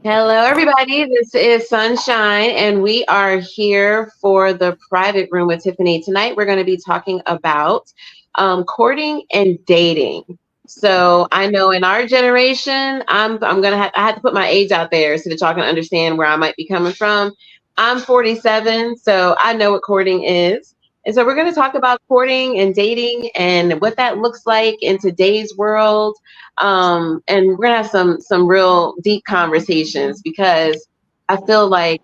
Hello, everybody. This is Sunshine, and we are here for the private room with Tiffany. Tonight, we're going to be talking about courting and dating. So, I know in our generation, I'm gonna I had to put my age out there so that y'all can understand where I might be coming from. I'm 47, so I know what courting is. And so we're going to talk about courting and dating and what that looks like in today's world, and we're gonna have some real deep conversations because I feel like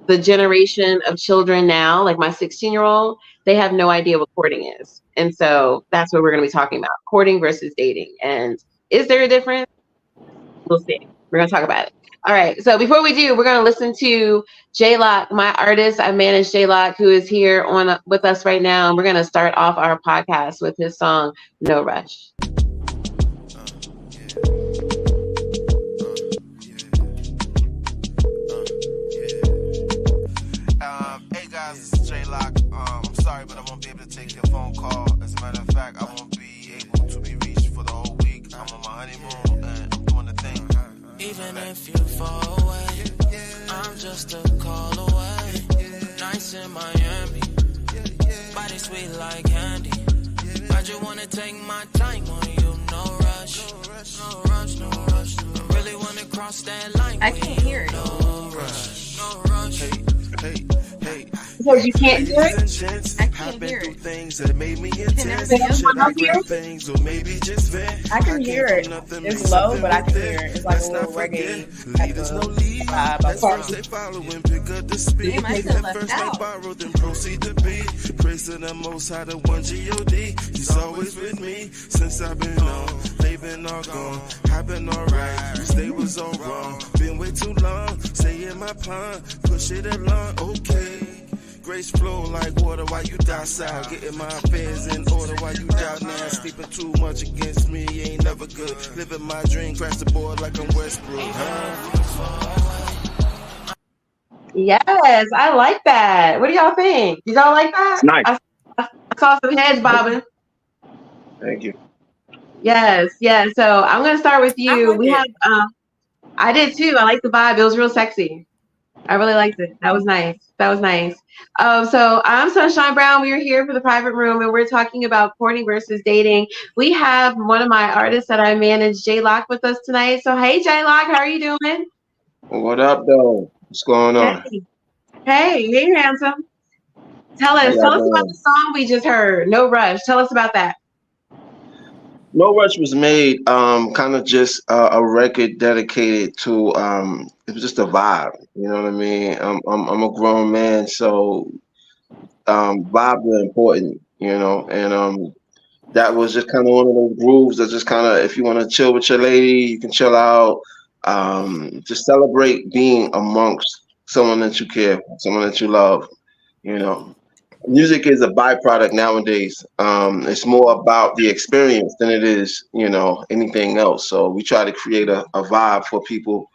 the generation of children now, like my 16-year-old, they have no idea what courting is. And so that's what we're gonna be talking about: courting versus dating. And is there a difference? We'll see. We're gonna talk about it. All right. So before we do, we're gonna listen to J Lock, my artist. I manage J Lock, who is here on with us right now, and we're gonna start off our podcast with his song "No Rush." Hey guys, this is J Lock. I'm sorry, but I won't be able to take your phone call. As a matter of fact, I won't be able to be reached for the whole week. I'm on my honeymoon and I'm doing the thing. Even if you fall away, I'm just a call away. Nice in Miami, body sweet like candy. I just wanna take my time on you, no rush, no rush, no rush. I really wanna cross that line. I can't hear it. No rush, no rush. Hey. So you can't hear it? I can't hear it. Things that made me Can intense. everybody else hear? Things or maybe just vent. I can hear it. It's low, but I can hear it. It's like a little reggae type Leaders no of lead. vibe. That's I'm first they follow and pick up the speed. Damn, I feel left First out. they borrow, then proceed to be. Praise to the most high, the one G-O-D. He's always with me since I've been on. They've been all gone. I've been alright. They was all wrong. Been way too long. Stay in my pond. Push it along. Okay. Grace flow like water while you docile. Getting my affairs in order while you doubt now. Sleeping too much against me ain't never good. Living my dream, crash the board like I'm Westbrook. Yes, I like that. What do y'all think? Did y'all like that? Nice. I saw some heads bobbing. Thank you. Yes, yes. So I'm gonna start with I you. like We it. have I did too. I like the vibe. It was real sexy. I really liked it. That was nice. That was nice. So I'm Sunshine Brown. We are here for the private room and we're talking about courting versus dating. We have one of my artists that I manage, J Lock, with us tonight. So hey J Lock, how are you doing? What up, though? What's going on? Hey. Hey, handsome. Tell How us y'all about the doing? song we just heard, No Rush. Tell us about that. No Rush was made kind of just a record dedicated to it was just a vibe. You know what I mean? I'm a grown man, so vibes are important. You know, and that was just kind of one of those grooves that just kind of if you want to chill with your lady, you can chill out. Just celebrate being amongst someone that you care for, someone that you love. You know, music is a byproduct nowadays. It's more about the experience than it is, anything else. So we try to create a vibe for people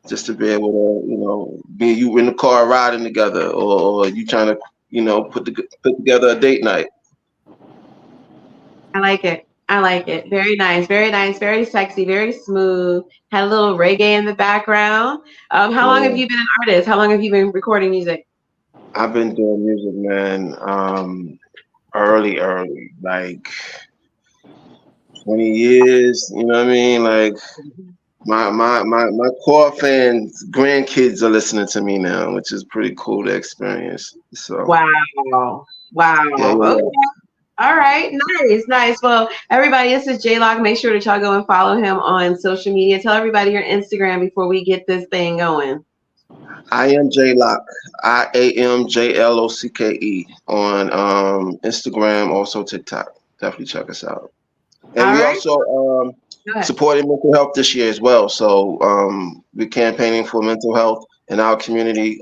just to be able to, be you in the car riding together, or you trying to, put together a date night. I like it. I like it. Very nice. Very nice. Very sexy. Very smooth. Had a little reggae in the background. How long have Yeah. you been an artist? How long have you been recording music? I've been doing music, man, early, like 20 years. You know what I mean? Like my core fans, grandkids are listening to me now, which is pretty cool to experience. So Wow. Wow. yeah, Okay. yeah. All right. Nice. Nice. Well, everybody, this is J Lock. Make sure that y'all go and follow him on social media. Tell everybody your Instagram before we get this thing going. I am J Lock. IAMJLOCKE on Instagram, also TikTok. Definitely check us out. And All we right. also Go ahead. supporting mental health this year as well. So we're campaigning for mental health in our community,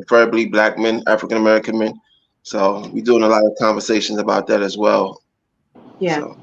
preferably Black men, African American men. So we're doing a lot of conversations about that as well. Yeah. So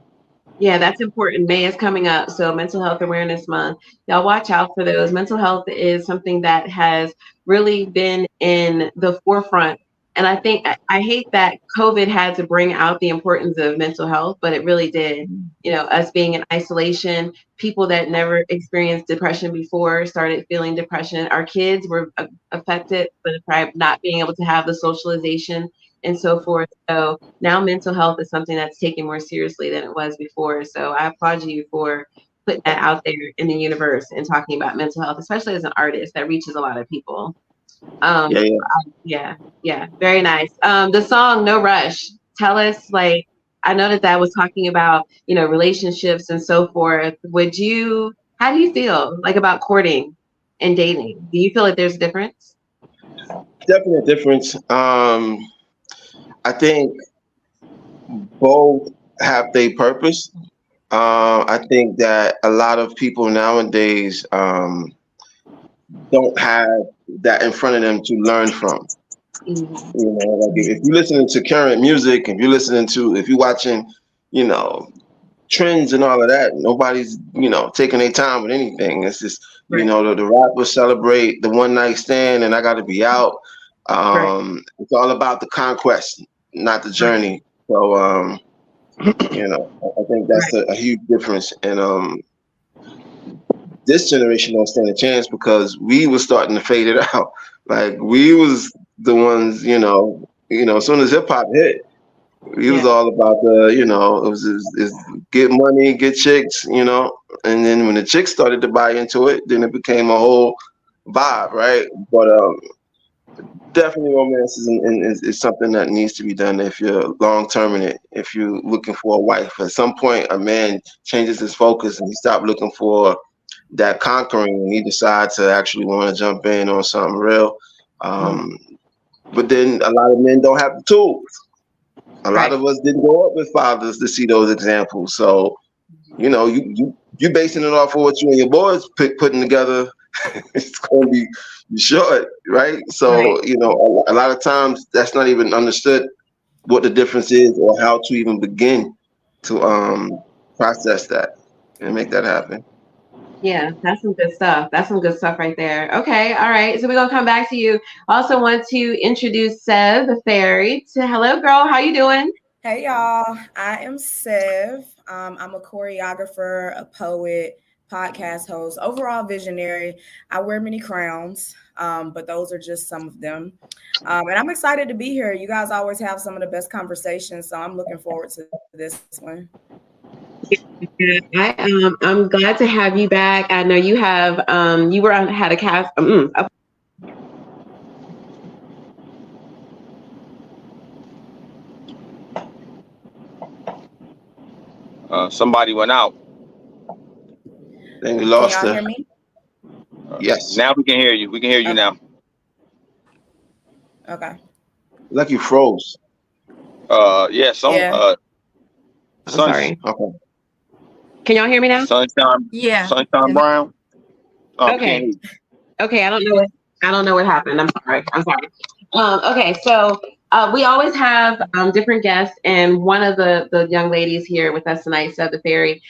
Yeah, that's important. May is coming up, so Mental Health Awareness Month. Y'all watch out for those. Mental health is something that has really been in the forefront And I think I hate that COVID had to bring out the importance of mental health, but it really did. You know, us being in isolation, people that never experienced depression before started feeling depression. Our kids were affected by not being able to have the socialization and so forth. So now mental health is something that's taken more seriously than it was before. So I applaud you for putting that out there in the universe and talking about mental health, especially as an artist that reaches a lot of people. Yeah, very nice. The song No Rush, tell us, like, I know that was talking about, you know, relationships and so forth. How do you feel like about courting and dating? Do you feel like there's a difference? Definitely a difference. I think both have their purpose. I think that a lot of people nowadays don't have that in front of them to learn from. Mm-hmm. You know, like if you're listening to current music, if you're watching, you know, trends and all of that, nobody's, you know, taking their time with anything. It's just, you know, the rappers celebrate the one night stand and I got to be out. It's all about the conquest, not the journey. So, you know, I think that's a huge difference. And this generation don't stand a chance because we was starting to fade it out. Like we was the ones, you know, as soon as hip hop hit, we was all about the, you know, it was get money, get chicks, you know, and then when the chicks started to buy into it, then it became a whole vibe, right? But definitely romance is something that needs to be done if you're long term in it. If you're looking for a wife, at some point a man changes his focus and he stopped looking for that conquering and he decides to actually want to jump in on something real. But then a lot of men don't have the tools. A lot of us didn't grow up with fathers to see those examples. So, you know, you basing it off of what you and your boys putting together. It's going to be short, right? So, you know, a lot of times that's not even understood what the difference is or how to even begin to process that and make that happen. Yeah, that's some good stuff. That's some good stuff right there. Okay, all right. So we're gonna come back to you. Also want to introduce Sev the Fairy. Hello, girl. How you doing? Hey, y'all. I am Sev. I'm a choreographer, a poet, podcast host, overall visionary. I wear many crowns, but those are just some of them. And I'm excited to be here. You guys always have some of the best conversations, so I'm looking forward to this one. I'm glad to have you back. I know you have had a cast. Somebody went out. Then we lost Can y'all her. hear me? Yes. Now we can hear you. We can hear you now. Okay. Like you froze. Yeah. Sorry. Okay. Can y'all hear me now? Sunshine. Yeah. Sunshine Brown. Okay. Okay. I don't know what happened. I'm sorry. Okay. So we always have different guests, and one of the young ladies here with us tonight, Sev the Fairy,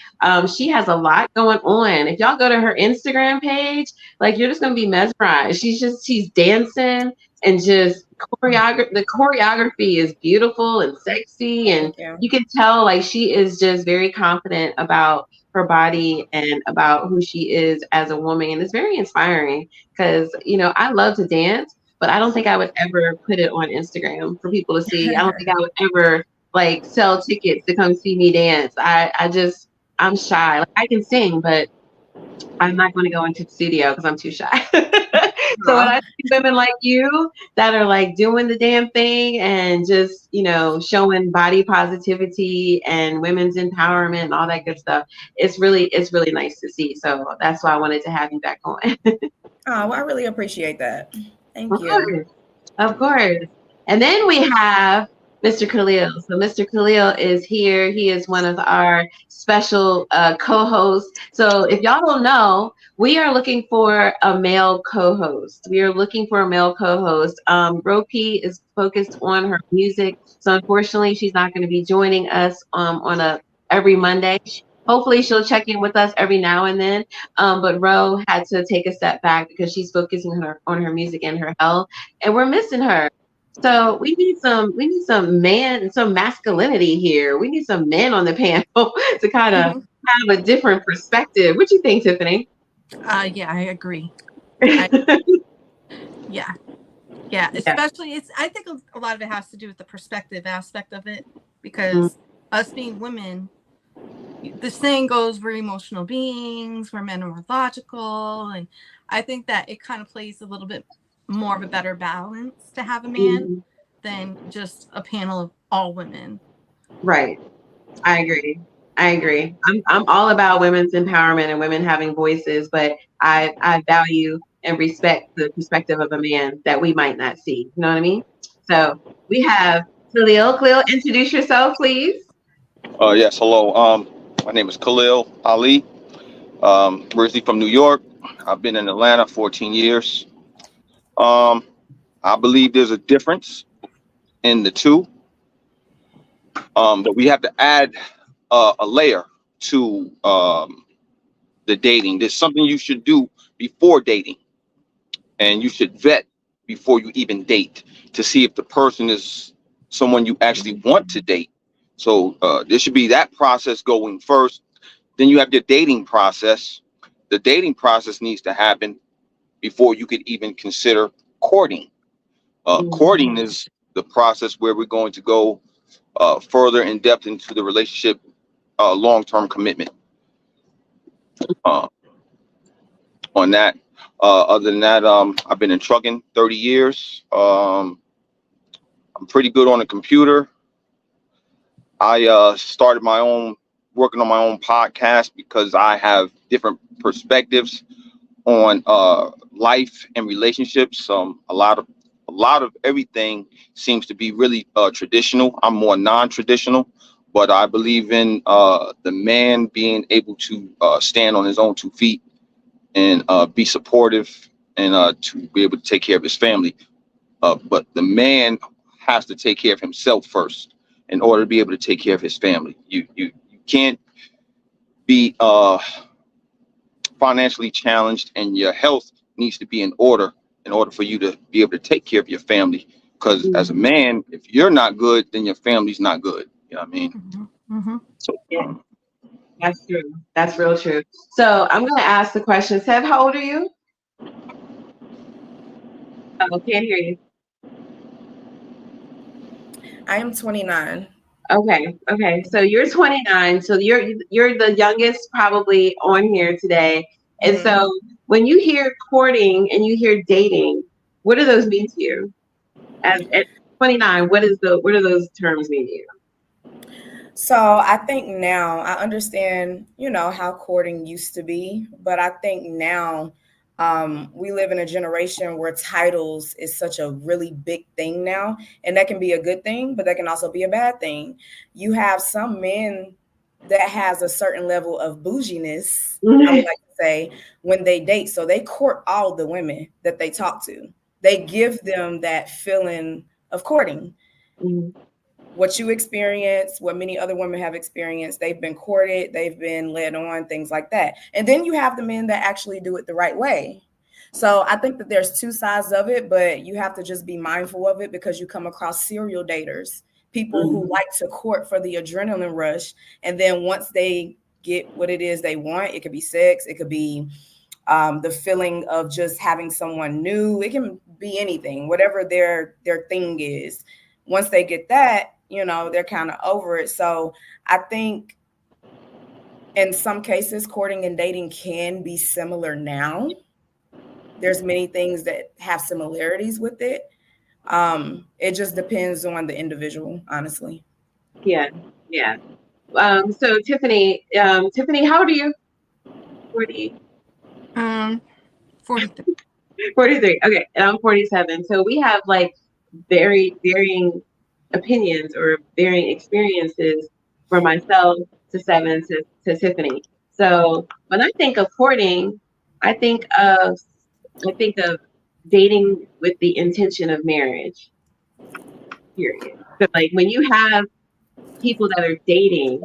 she has a lot going on. If y'all go to her Instagram page, like you're just gonna be mesmerized. She's dancing and just the choreography is beautiful and sexy, and you can tell like she is just very confident about her body and about who she is as a woman, and it's very inspiring because, you know, I love to dance, but I don't think I would ever put it on Instagram for people to see. I don't think I would ever like sell tickets to come see me dance. I'm shy. Like, I can sing, but I'm not going to go into the studio because I'm too shy. So when I see women like you that are like doing the damn thing and just, you know, showing body positivity and women's empowerment and all that good stuff, it's really nice to see. So that's why I wanted to have you back on. Oh, well, I really appreciate that. Thank you. Of course. And then we have Mr. Khalil. So Mr. Khalil is here. He is one of our special co-hosts. So if y'all don't know, we are looking for a male co-host. Ropi is focused on her music. So unfortunately, she's not going to be joining us on every Monday. Hopefully she'll check in with us every now and then. But Ro had to take a step back because she's focusing on her music and her health, and we're missing her. So some masculinity here. We need some men on the panel to kind of have a different perspective. What do you think, Tiffany? Yeah, I agree. Yeah. Especially, I think a lot of it has to do with the perspective aspect of it, because us being women, the saying goes, we're emotional beings, we're men are more logical, and I think that it kind of plays a little bit more of a better balance to have a man than just a panel of all women. Right. I agree. I'm all about women's empowerment and women having voices, but I value and respect the perspective of a man that we might not see. You know what I mean? So we have Khalil. Khalil, introduce yourself, please. Yes. Hello. My name is Khalil Ali. Originally from New York. I've been in Atlanta 14 years. I believe there's a difference in the two. But we have to add a layer to the dating. There's something you should do before dating, and you should vet before you even date to see if the person is someone you actually want to date. So there should be that process going first. Then you have your dating process. The dating process needs to happen before you could even consider courting. Courting is the process where we're going to go further in depth into the relationship, long-term commitment. On that, other than that, I've been in trucking 30 years. I'm pretty good on the computer. I started working on my own podcast because I have different perspectives on life and relationships. A lot of everything seems to be really traditional. I'm more non-traditional, but I believe in the man being able to stand on his own 2 feet and be supportive and to be able to take care of his family. But the man has to take care of himself first in order to be able to take care of his family. You can't be financially challenged, and your health needs to be in order for you to be able to take care of your family. Because as a man, if you're not good, then your family's not good. You know what I mean? So, yeah, that's true. That's real true. So I'm going to ask the question. Sev, how old are you? Oh, can't hear you. I am 29. Okay. So you're 29. So you're the youngest probably on here today. And so when you hear courting and you hear dating, what do those mean to you? At 29, what do those terms mean to you? So I think now I understand, how courting used to be, but I think now we live in a generation where titles is such a really big thing now, and that can be a good thing, but that can also be a bad thing. You have some men that has a certain level of bouginess, I would like to say, when they date. So they court all the women that they talk to. They give them that feeling of courting. What you experience, what many other women have experienced, they've been courted, they've been led on, things like that. And then you have the men that actually do it the right way. So I think that there's two sides of it, but you have to just be mindful of it, because you come across serial daters, people who like to court for the adrenaline rush. And then once they get what it is they want, it could be sex, it could be the feeling of just having someone new. It can be anything, whatever their thing is. Once they get that, they're kind of over it. So I think in some cases, courting and dating can be similar now. There's many things that have similarities with it. It just depends on the individual, honestly. Yeah. So Tiffany, how old are you? 40. 43. 43. Okay, and I'm 47. So we have like very varying opinions or varying experiences from myself to Seven to Tiffany. So when I think of courting, I think of dating with the intention of marriage. Period. So like when you have people that are dating,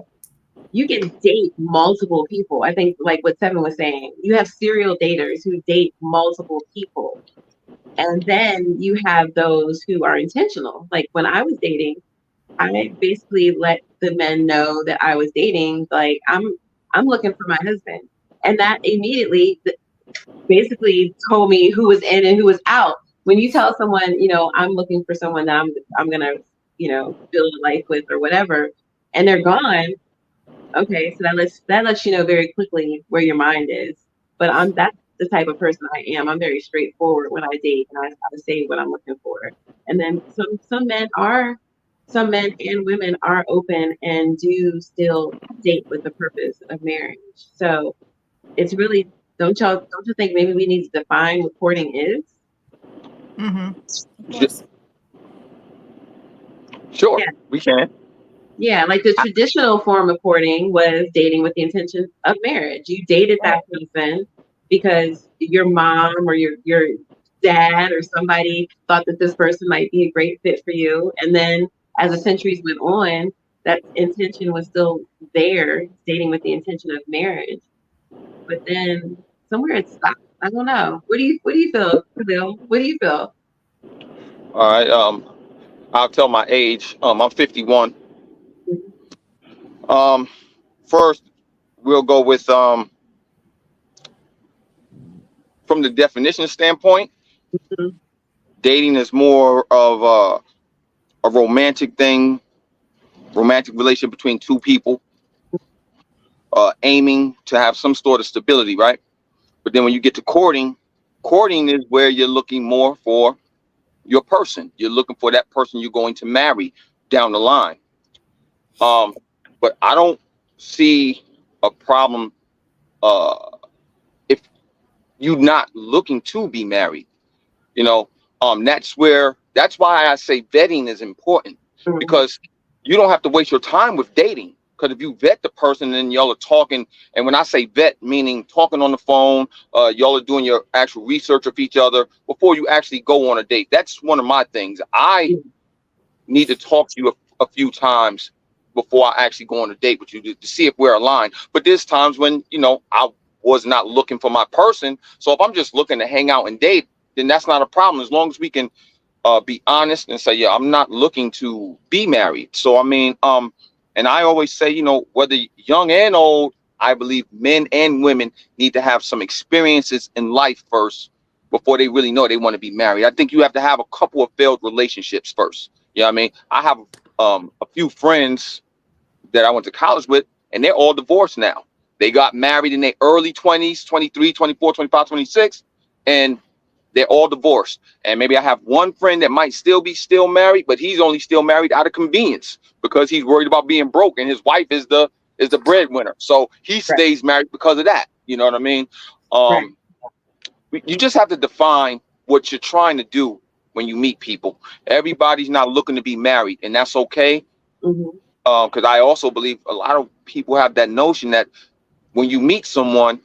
you can date multiple people. I think like what Seven was saying, you have serial daters who date multiple people. And then you have those who are intentional. Like when I was dating, I basically let the men know that I was dating, like I'm looking for my husband. And that immediately basically told me who was in and who was out. When you tell someone, I'm looking for someone that I'm gonna, build a life with or whatever, and they're gone, okay, so that lets you know very quickly where your mind is. But that's the type of person I am. I'm very straightforward when I date, and I say what I'm looking for. And then some men and women are open and do still date with the purpose of marriage. So it's really, don't you think maybe we need to define what courting is? Mm-hmm. Sure, Yeah. we can. Yeah, like the traditional form of courting was dating with the intention of marriage. You dated that person because your mom or your dad or somebody thought that this person might be a great fit for you. And then as the centuries went on, that intention was still there, dating with the intention of marriage. But then somewhere it stopped. I don't know. What do you feel, Khalil? What do you feel? All right. I'll tell my age. I'm 51. First, we'll go with from the definition standpoint. Mhm. Dating is more of a romantic thing, romantic relationship between two people, aiming to have some sort of stability, right? But then when you get to courting is where you're looking more for your person. You're looking for that person you're going to marry down the line. But I don't see a problem if you're not looking to be married. That's why I say vetting is important, because you don't have to waste your time with dating. Because if you vet the person and y'all are talking, and when I say vet, meaning talking on the phone, y'all are doing your actual research of each other before you actually go on a date. That's one of my things. I need to talk to you a few times before I actually go on a date with you to see if we're aligned. But there's times when, I was not looking for my person. So if I'm just looking to hang out and date, then that's not a problem, as long as we can be honest and say, yeah, I'm not looking to be married. So, I mean, and I always say, whether young and old, I believe men and women need to have some experiences in life first before they really know they want to be married. I think you have to have a couple of failed relationships first. You know what I mean? I have a few friends that I went to college with, and they're all divorced now. They got married in their early 20s, 23, 24, 25, 26, and they're all divorced. And maybe I have one friend that might still be married, but he's only still married out of convenience because he's worried about being broke, and his wife is the breadwinner. So he stays married because of that. You know what I mean? You just have to define what you're trying to do when you meet people. Everybody's not looking to be married, and that's okay. Because I also believe a lot of people have that notion that when you meet someone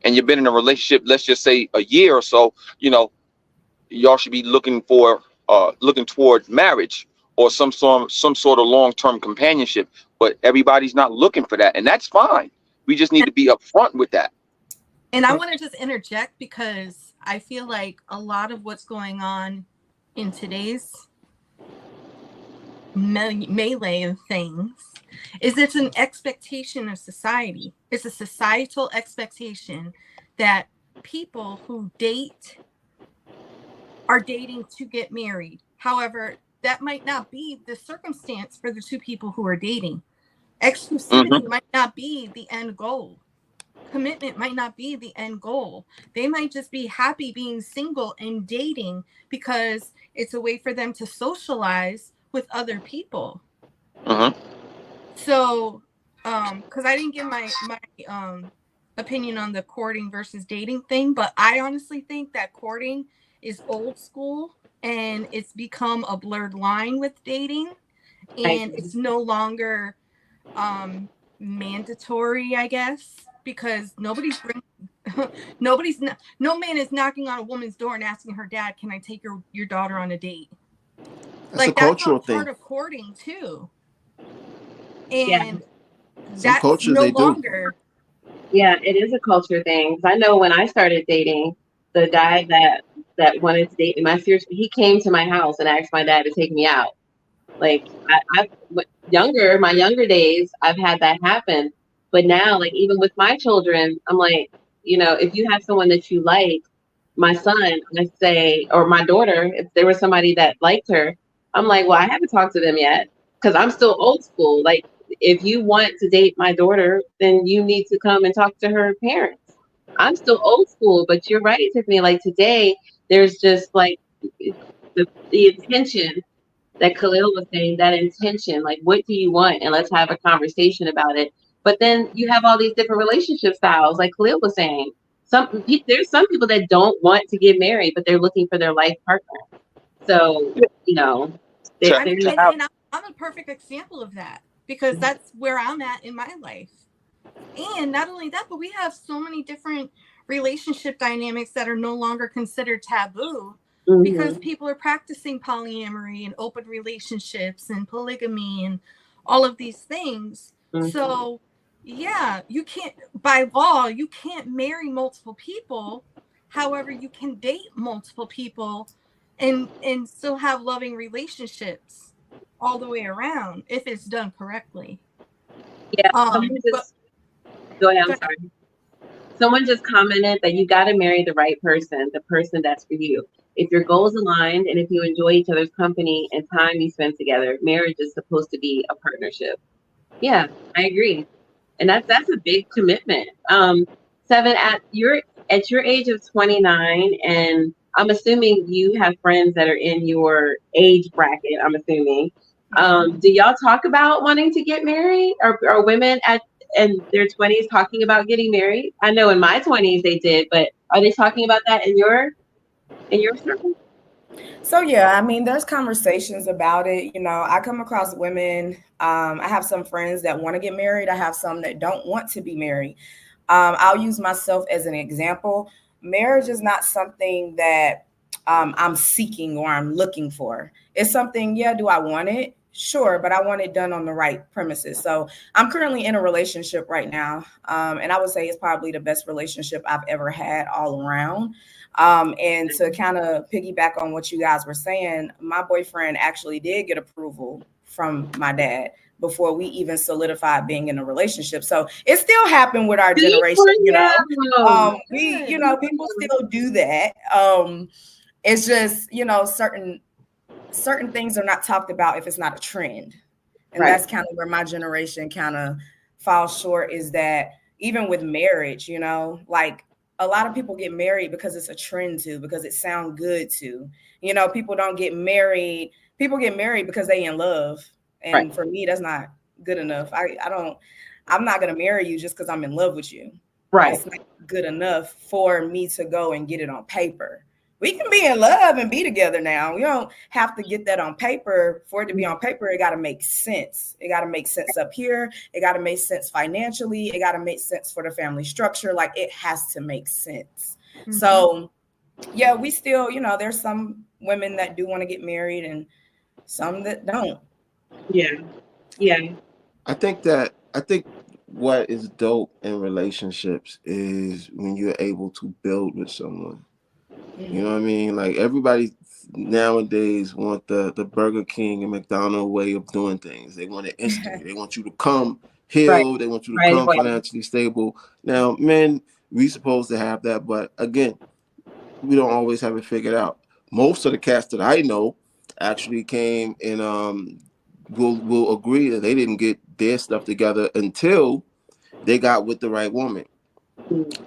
and you've been in a relationship, let's just say a year or so, y'all should be looking toward marriage or some sort of long-term companionship. But everybody's not looking for that, and that's fine. We just need to be upfront with that. And I want to just interject, because I feel like a lot of what's going on in today's melee of things is it's an expectation of society. It's a societal expectation that people who date are dating to get married. However, that might not be the circumstance for the two people who are dating. Exclusivity might not be the end goal. Commitment might not be the end goal. They might just be happy being single and dating because it's a way for them to socialize with other people. So, because I didn't give my opinion on the courting versus dating thing, but I honestly think that courting is old school and it's become a blurred line with dating, and it's no longer mandatory, I guess, because no man is knocking on a woman's door and asking her dad, can I take your daughter on a date? That's a cultural that's thing. Part of courting too. And some cultures no they longer. Yeah, it is a culture thing. I know when I started dating, the guy that that wanted to date me. He came to my house and asked my dad to take me out. Like my younger days, I've had that happen. But now, like even with my children, I'm like, if you have someone that you like, my son, I say, or my daughter, if there was somebody that liked her, I'm like, well, I haven't talked to them yet because I'm still old school. Like, if you want to date my daughter, then you need to come and talk to her parents. I'm still old school, but you're right, Tiffany. Like today, there's just like the intention that Khalil was saying, that intention, like, what do you want? And let's have a conversation about it. But then you have all these different relationship styles, like Khalil was saying. There's some people that don't want to get married, but they're looking for their life partner. So, I'm a perfect example of that because that's where I'm at in my life. And not only that, but we have so many different relationship dynamics that are no longer considered taboo because people are practicing polyamory and open relationships and polygamy and all of these things. So yeah, you can't, by law, you can't marry multiple people. However, you can date multiple people and still have loving relationships all the way around if it's done correctly. Yeah. Go ahead. I'm sorry. Someone just commented that you got to marry the right person, the person that's for you. If your goals aligned and if you enjoy each other's company and time you spend together, marriage is supposed to be a partnership. Yeah, I agree. And that's a big commitment. Seven, at your age of 29, and I'm assuming you have friends that are in your age bracket, I'm assuming. Do y'all talk about wanting to get married? Or women in their 20s talking about getting married? I know in my 20s they did, but are they talking about that in your circle? So yeah, I mean, there's conversations about it. I come across women. I have some friends that want to get married. I have some that don't want to be married. I'll use myself as an example. Marriage is not something that I'm seeking or I'm looking for. It's something, yeah, do I want it? Sure, but I want it done on the right premises. So I'm currently in a relationship right now. And I would say it's probably the best relationship I've ever had all around. And to kind of piggyback on what you guys were saying, my boyfriend actually did get approval from my dad before we even solidified being in a relationship. So it still happened with our generation, people still do that. It's just, certain things are not talked about if it's not a trend. And that's kind of where my generation kind of falls short, is that even with marriage, like a lot of people get married because it's a trend because it sounds good to, people don't get married. People get married because they in love. And for me, that's not good enough. I'm not going to marry you just because I'm in love with you. Right. It's not good enough for me to go and get it on paper. We can be in love and be together now. We don't have to get that on paper. For it to be on paper, it got to make sense. It got to make sense up here. It got to make sense financially. It got to make sense for the family structure. Like, it has to make sense. Mm-hmm. So, yeah, we still, there's some women that do want to get married and some that don't. Yeah. Yeah. I think what is dope in relationships is when you're able to build with someone. You know what I mean? Like, everybody nowadays want the Burger King and McDonald's way of doing things. They want it instantly. They want you to come healed. They want you to come financially stable. Now, men, we supposed to have that, but again, we don't always have it figured out. Most of the cats that I know actually came and will agree that they didn't get their stuff together until they got with the right woman.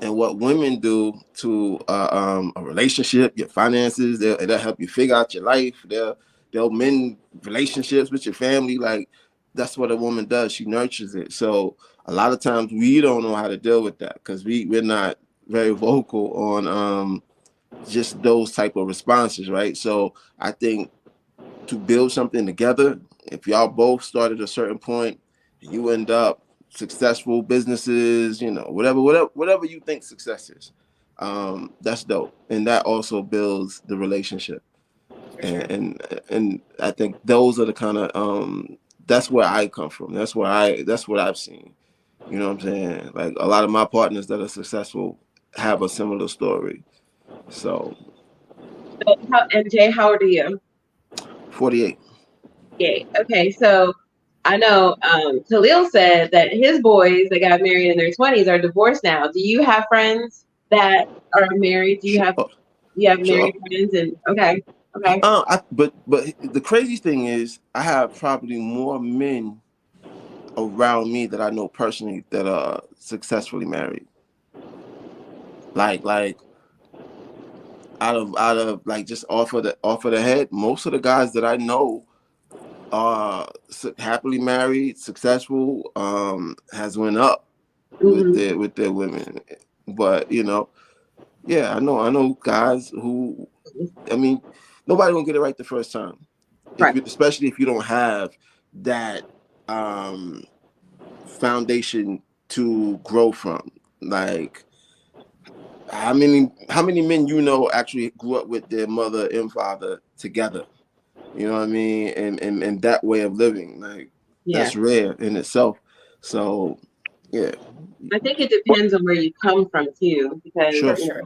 And what women do to a relationship, your finances, they'll help you figure out your life. They'll mend relationships with your family. Like, that's what a woman does. She nurtures it. So a lot of times we don't know how to deal with that because we're not very vocal on just those type of responses, right? So I think to build something together, if y'all both start at a certain point, you end up successful businesses, whatever you think success is, that's dope, and that also builds the relationship. And I think those are the kind of that's where I come from. That's what I've seen. You know what I'm saying? Like, a lot of my partners that are successful have a similar story. So So, and Jay, how old are you? 48. Yeah. Okay. So I know Khalil said that his boys that got married in their 20s are divorced now. Do you have friends that are married? Do you have Sure. married friends? And okay. But the crazy thing is, I have probably more men around me that I know personally that are successfully married. Like out of like just off of the head, most of the guys that I know are happily married, successful, has went up with their women. But yeah, I know guys who, I mean, nobody gonna get it right the first time. Right. Especially if you don't have that foundation to grow from. Like, how many men actually grew up with their mother and father together? You know what I mean? And that way of living, like, that's rare in itself. So yeah, I think it depends on where you come from too, because sure.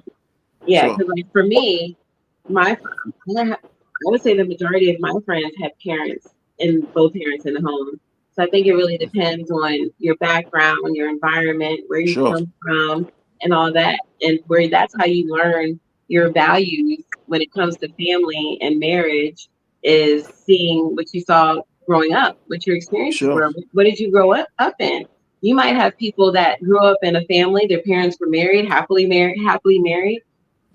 because like for me, I would say the majority of my friends have both parents in the home. So I think it really depends on your background, your environment, where you come from, and all that, and that's how you learn your values when it comes to family and marriage, is seeing what you saw growing up, what your experiences were. What did you grow up in? You might have people that grew up in a family, their parents were happily married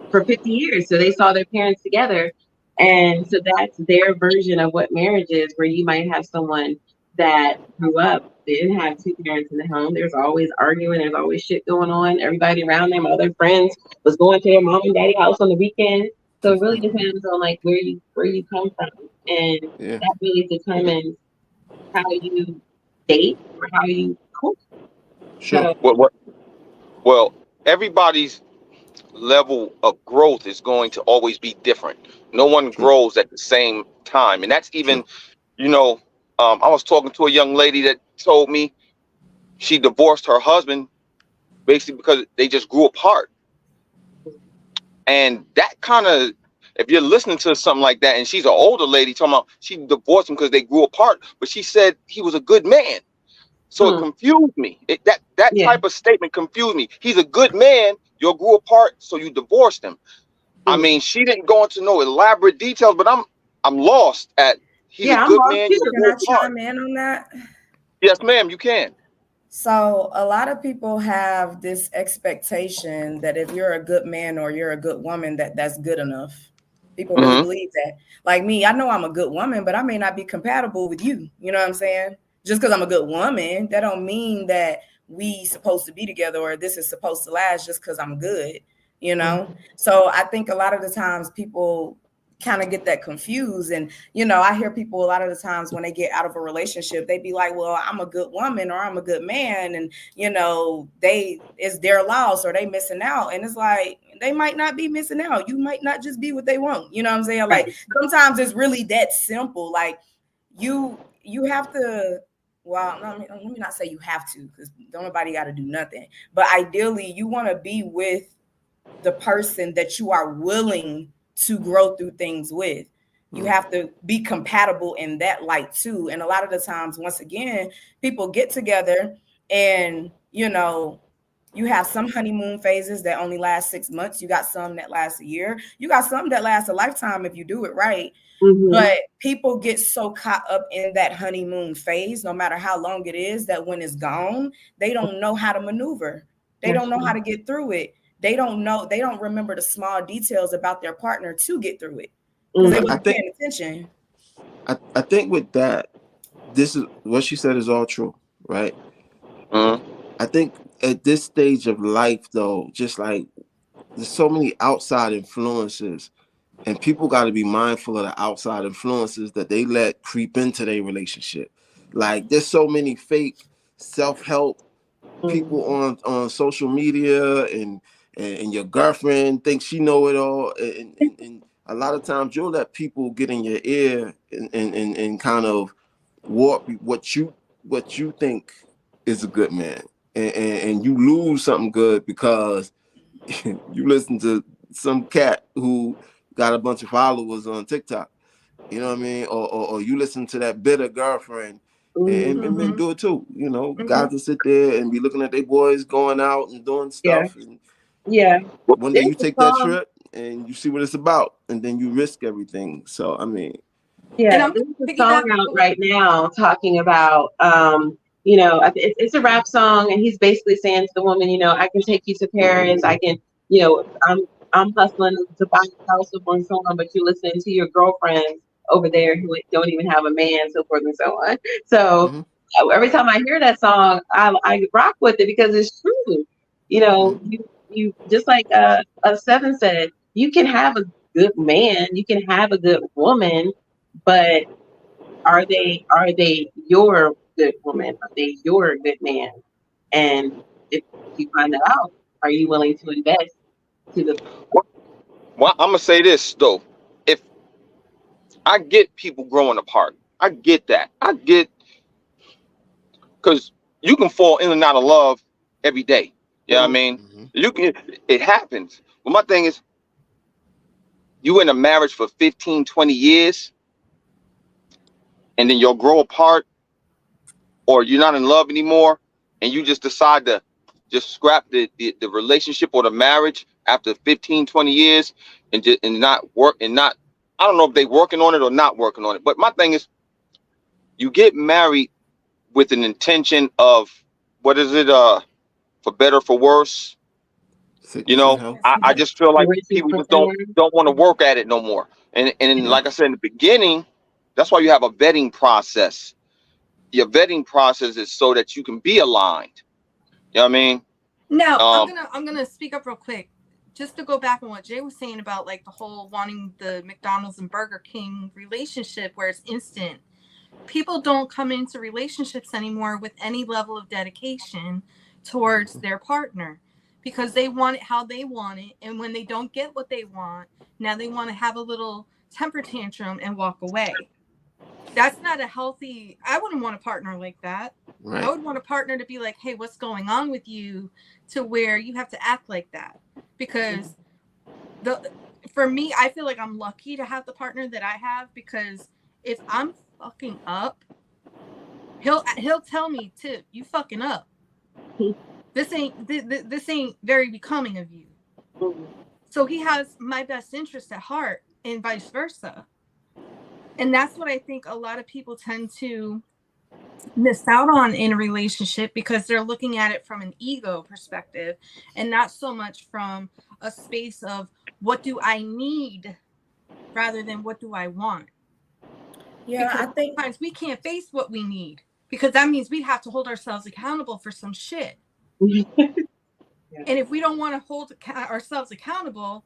for 50 years. So they saw their parents together. And so that's their version of what marriage is, where you might have someone that grew up, they didn't have two parents in the home. There's always arguing, there's always shit going on. Everybody around them, other friends, was going to their mom and daddy house on the weekend. So it really depends on like where you come from. And that really determines how you date or how you cook. Sure. Well, everybody's level of growth is going to always be different. No one grows at the same time. And that's even, I was talking to a young lady that told me she divorced her husband basically because they just grew apart. And that kind of, if you're listening to something like that, and she's an older lady talking about she divorced him because they grew apart, but she said he was a good man. So it confused me. That type of statement confused me. He's a good man. You grew apart, so you divorced him. I mean, she didn't go into no elaborate details, but I'm lost at he's a good man. Can I chime in on that? Yes, ma'am, you can. So a lot of people have this expectation that if you're a good man or you're a good woman, that's good enough. People really believe that. Like me, I know I'm a good woman, but I may not be compatible with you. You know what I'm saying? Just because I'm a good woman, that don't mean that we supposed to be together or this is supposed to last just because I'm good, So I think a lot of the times people kind of get that confused. And, I hear people a lot of the times when they get out of a relationship, they be like, well, I'm a good woman or I'm a good man. And, it's their loss or they missing out. And it's like, they might not be missing out. You might not just be what they want. You know what I'm saying? Like sometimes it's really that simple. Like you have to, well, let me not say you have to, because don't nobody got to do nothing. But ideally, you want to be with the person that you are willing to grow through things with. You have to be compatible in that light too. And a lot of the times, once again, people get together and, you have some honeymoon phases that only last 6 months. You got some that last a year. You got some that last a lifetime if you do it right. But people get so caught up in that honeymoon phase, no matter how long it is, that when it's gone, they don't know how to maneuver. They don't know how to get through it. They don't remember the small details about their partner to get through it. Because they wasn't paying attention. I think with that, this is what she said is all true, right? I think at this stage of life, though, just like there's so many outside influences, and people got to be mindful of the outside influences that they let creep into their relationship. Like there's so many fake self-help people on social media, and your girlfriend thinks she know it all, and a lot of times you'll let people get in your ear and kind of warp what you think is a good man, and you lose something good because you listen to some cat who got a bunch of followers on TikTok. You know what I mean? Or you listen to that bitter girlfriend and men do it too. You know, guys will sit there and be looking at their boys going out and doing stuff. And one day you take that trip and you see what it's about, and then you risk everything. So, I mean. Yeah, there's a song out right now talking about, you know, it's a rap song, and he's basically saying to the woman, you know, I can take you to Paris. I can, you know, I'm hustling to buy a house and so on, but you're listening to your girlfriends over there who don't even have a man, so forth and so on. So every time I hear that song, I rock with it because it's true. You know, you just like Seven said, you can have a good man, you can have a good woman, but are they your good woman? Are they your good man? And if you find that out, are you willing to invest to the? Well, I'm gonna say this though. If I get people growing apart, I get that. I get, because you can fall in and out of love every day. You know what I mean? You can. It happens. But my thing is, you in a marriage for 15, 20 years, and then you'll grow apart, or you're not in love anymore, and you just decide to just scrap the relationship or the marriage after 15, 20 years and not work and not, I don't know if they working on it or not working on it. But my thing is, you get married with an intention of, what is it, for better, for worse. You know, I just feel like people just don't want to work at it no more. And like I said in the beginning, that's why you have a vetting process. Your vetting process is so that you can be aligned. You know what I mean? No, I'm gonna speak up real quick, just to go back on what Jay was saying about like the whole wanting the McDonald's and Burger King relationship where it's instant. People don't come into relationships anymore with any level of dedication towards their partner because they want it how they want it, and when they don't get what they want, now they want to have a little temper tantrum and walk away. That's not a healthy. I wouldn't want a partner like that. Right. I would want a partner to be like, hey, what's going on with you, to where you have to act like that. Because for me, I feel like I'm lucky to have the partner that I have, because if I'm fucking up, he'll tell me too, you fucking up. This ain't very becoming of you. So he has my best interest at heart, and vice versa. And that's what I think a lot of people tend to miss out on in a relationship, because they're looking at it from an ego perspective and not so much from a space of what do I need rather than what do I want. Yeah, because I think sometimes we can't face what we need, because that means we have to hold ourselves accountable for some shit. And if we don't want to hold ourselves accountable,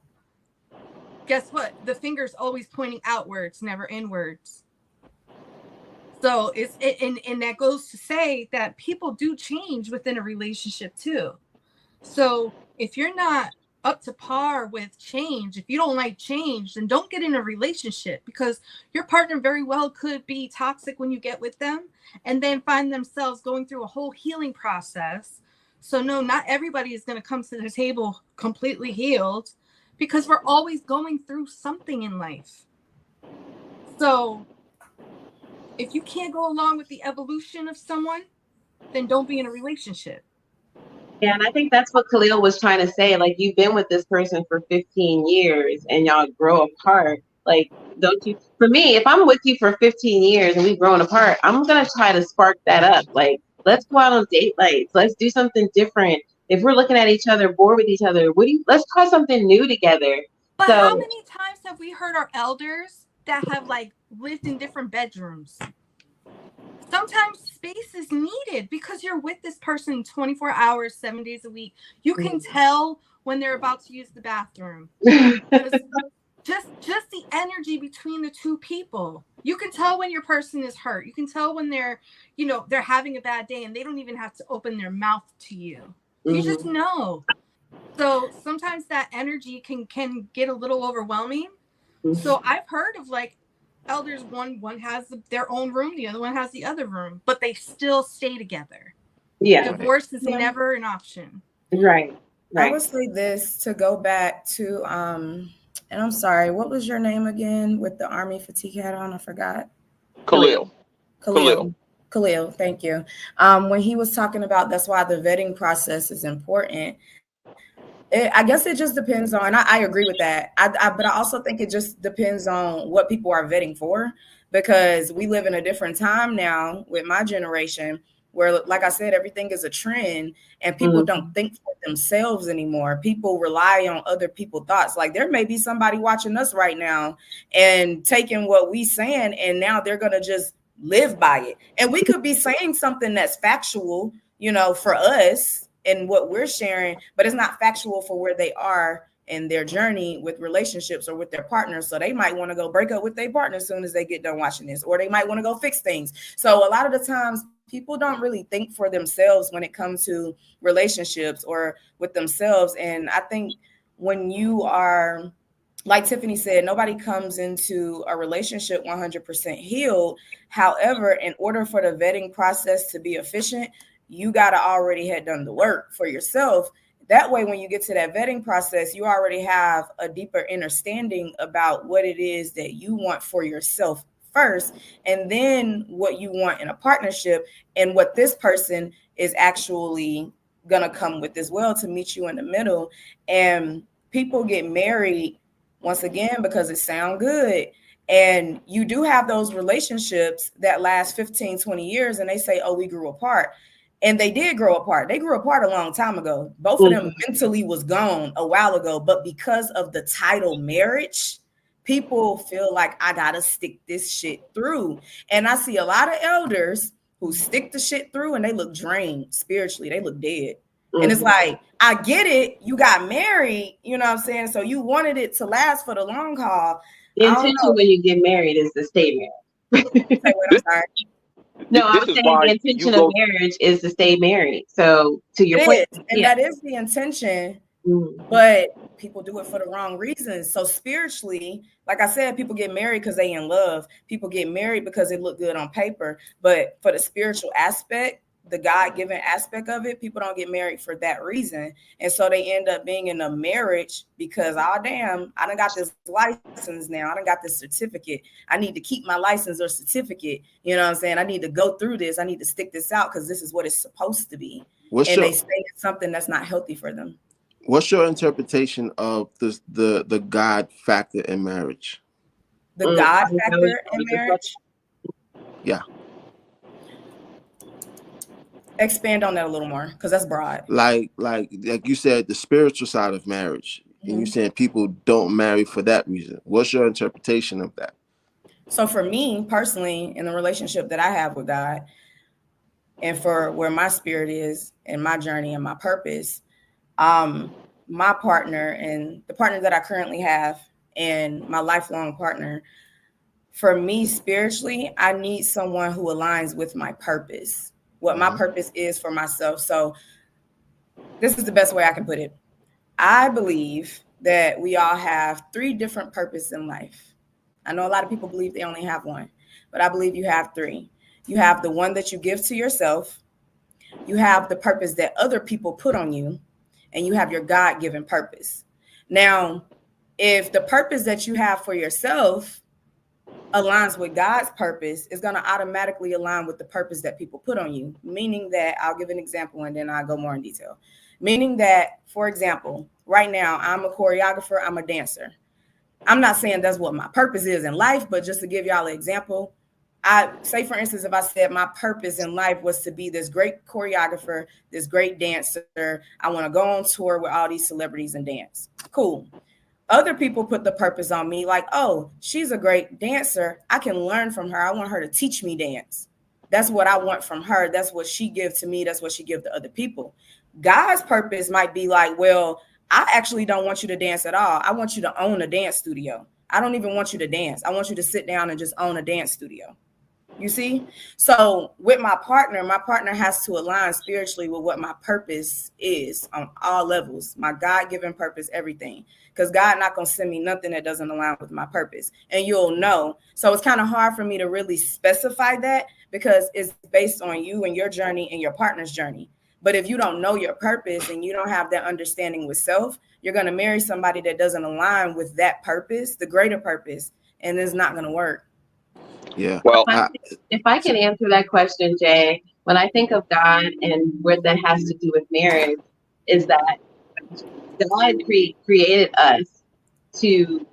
guess what? The finger's always pointing outwards, never inwards. So and that goes to say that people do change within a relationship too. So if you're not up to par with change, if you don't like change, then don't get in a relationship, because your partner very well could be toxic when you get with them and then find themselves going through a whole healing process. So no, not everybody is going to come to the table completely healed, because we're always going through something in life. So if you can't go along with the evolution of someone, then don't be in a relationship. Yeah, and I think that's what Khalil was trying to say. Like, you've been with this person for 15 years and y'all grow apart. Like, don't you? For me, if I'm with you for 15 years and we've grown apart, I'm going to try to spark that up. Like, let's go out on date nights. Let's do something different. If we're looking at each other, bored with each other, let's try something new together. But how many times have we heard our elders that have like lived in different bedrooms? Sometimes space is needed because you're with this person 24 hours, 7 days a week. You can tell when they're about to use the bathroom. just the energy between the two people. You can tell when your person is hurt. You can tell when they're having a bad day and they don't even have to open their mouth to you. You just know. So sometimes that energy can get a little overwhelming. So I've heard of like elders, one has their own room, the other one has the other room, but they still stay together. Yeah. Divorce is never an option. Right. I would say this, to go back to And I'm sorry, what was your name again with the Army fatigue hat on? I forgot. Khalil. Khalil, thank you. When he was talking about that's why the vetting process is important. I guess it just depends on. I agree with that. But I also think it just depends on what people are vetting for, because we live in a different time now with my generation, where, like I said, everything is a trend, and people don't think for themselves anymore. People rely on other people's thoughts. Like, there may be somebody watching us right now and taking what we saying, and now they're gonna just live by it. And we could be saying something that's factual, for us and what we're sharing, but it's not factual for where they are in their journey with relationships or with their partners. So they might want to go break up with their partner as soon as they get done watching this, or they might want to go fix things. So a lot of the times people don't really think for themselves when it comes to relationships or with themselves. And I think when you are, like Tiffany said, nobody comes into a relationship 100% healed. However, in order for the vetting process to be efficient, you got to already have done the work for yourself. That way, when you get to that vetting process, you already have a deeper understanding about what it is that you want for yourself first, and then what you want in a partnership, and what this person is actually going to come with as well to meet you in the middle. And people get married, once again, because it sounds good. And you do have those relationships that last 15, 20 years, and they say, oh, we grew apart. And they did grow apart. They grew apart a long time ago. Both of them mentally was gone a while ago. But because of the title marriage, people feel like I got to stick this shit through. And I see a lot of elders who stick the shit through and they look drained spiritually. They look dead. And it's like, I get it. You got married, you know what I'm saying? So you wanted it to last for the long haul. The intention when you get married is to stay married. Say what? I'm sorry. No, I'm saying the intention of marriage is to stay married. So to your point, and that is the intention, but people do it for the wrong reasons. So spiritually, like I said, people get married because they in love. People get married because it look good on paper. But for the spiritual aspect, the God-given aspect of it, people don't get married for that reason. And so they end up being in a marriage because, oh, damn, I done got this license now. I done got this certificate. I need to keep my license or certificate. You know what I'm saying? I need to go through this. I need to stick this out because this is what it's supposed to be. They say it's something that's not healthy for them. What's your interpretation of the God factor in marriage? The God factor in marriage? Yeah. Expand on that a little more, because that's broad. Like you said, the spiritual side of marriage, and you saying people don't marry for that reason. What's your interpretation of that? So for me personally, in the relationship that I have with God, and for where my spirit is and my journey and my purpose, my partner and the partner that I currently have and my lifelong partner, for me spiritually, I need someone who aligns with my purpose. What my purpose is for myself. So this is the best way I can put it. I believe that we all have 3 different purposes in life. I know a lot of people believe they only have one, but I believe you have 3. You have the one that you give to yourself. You have the purpose that other people put on you, and you have your God-given purpose. Now, if the purpose that you have for yourself aligns with God's purpose, is going to automatically align with the purpose that people put on you. Meaning that, I'll give an example and then I'll go more in detail. Meaning that, for example, right now, I'm a choreographer, I'm a dancer. I'm not saying that's what my purpose is in life, but just to give y'all an example, I say, for instance, if I said my purpose in life was to be this great choreographer, this great dancer, I want to go on tour with all these celebrities and dance. Cool. Other people put the purpose on me like, oh, she's a great dancer. I can learn from her. I want her to teach me dance. That's what I want from her. That's what she gives to me. That's what she gives to other people. God's purpose might be like, well, I actually don't want you to dance at all. I want you to own a dance studio. I don't even want you to dance. I want you to sit down and just own a dance studio. You see? So with my partner has to align spiritually with what my purpose is on all levels, my God-given purpose, everything. Because God not going to send me nothing that doesn't align with my purpose. And you'll know. So it's kind of hard for me to really specify that because it's based on you and your journey and your partner's journey. But if you don't know your purpose and you don't have that understanding with self, you're going to marry somebody that doesn't align with that purpose, the greater purpose, and it's not going to work. Yeah. Well, If I can answer that question, Jay, when I think of God and what that has to do with marriage, is that God created us to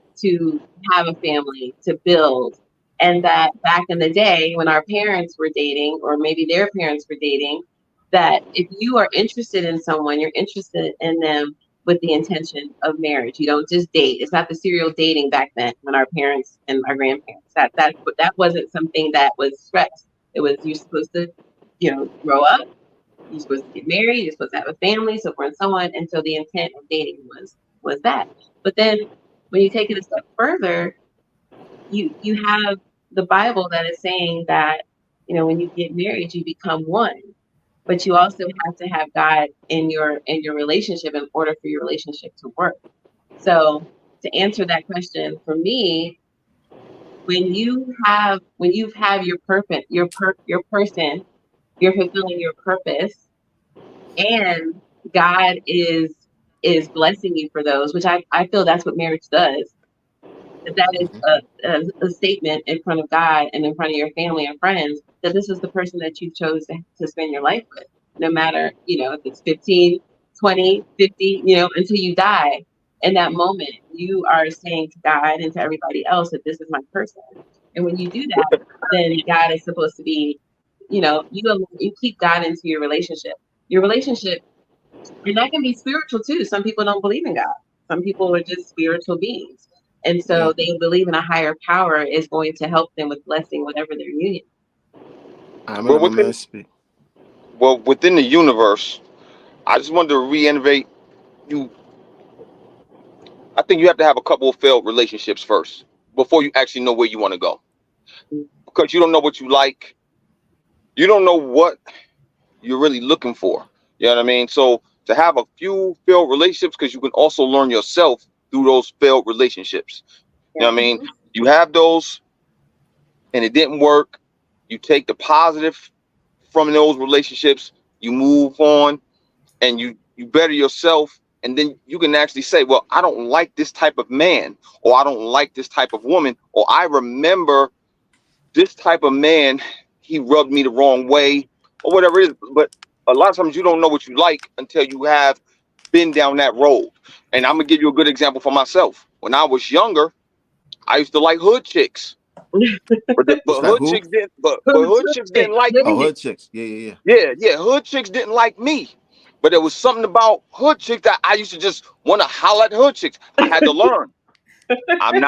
have a family, to build, and that back in the day when our parents were dating, or maybe their parents were dating, that if you are interested in someone, you're interested in them with the intention of marriage. You don't just date. It's not the serial dating back then when our parents and our grandparents. That wasn't something that was stressed. It was, you're supposed to, grow up. You're supposed to get married. You're supposed to have a family, so forth and so on. And so the intent of dating was that. But then when you take it a step further, you have the Bible that is saying that, when you get married, you become one. But you also have to have God in your relationship in order for your relationship to work. So to answer that question, for me, when you have your purpose, your person, you're fulfilling your purpose, and God is blessing you for those, which I feel that's what marriage does. That is a statement in front of God and in front of your family and friends that this is the person that you chose to spend your life with, no matter, if it's 15, 20, 50, until you die. In that moment, you are saying to God and to everybody else that this is my person. And when you do that, then God is supposed to be, you keep God into your relationship. Your relationship, and that can be spiritual too. Some people don't believe in God. Some people are just spiritual beings. And so they believe in a higher power is going to help them with blessing whatever their union. Within the universe, I just wanted to reiterate you. I think you have to have a couple of failed relationships first before you actually know where you want to go. Because you don't know what you like. You don't know what you're really looking for. You know what I mean? So to have a few failed relationships, because you can also learn yourself through those failed relationships. You know what I mean? You have those and it didn't work. You take the positive from those relationships, you move on, and you better yourself. And then you can actually say, well, I don't like this type of man, or I don't like this type of woman, or I remember this type of man, he rubbed me the wrong way, or whatever it is. But a lot of times you don't know what you like until you have been down that road. And I'm gonna give you a good example for myself. When I was younger, I used to like hood chicks. But hood chicks didn't like me. Hood chicks. Yeah. Hood chicks didn't like me. But there was something about hood chicks that I used to just want to holler at hood chicks. I had to learn. I'm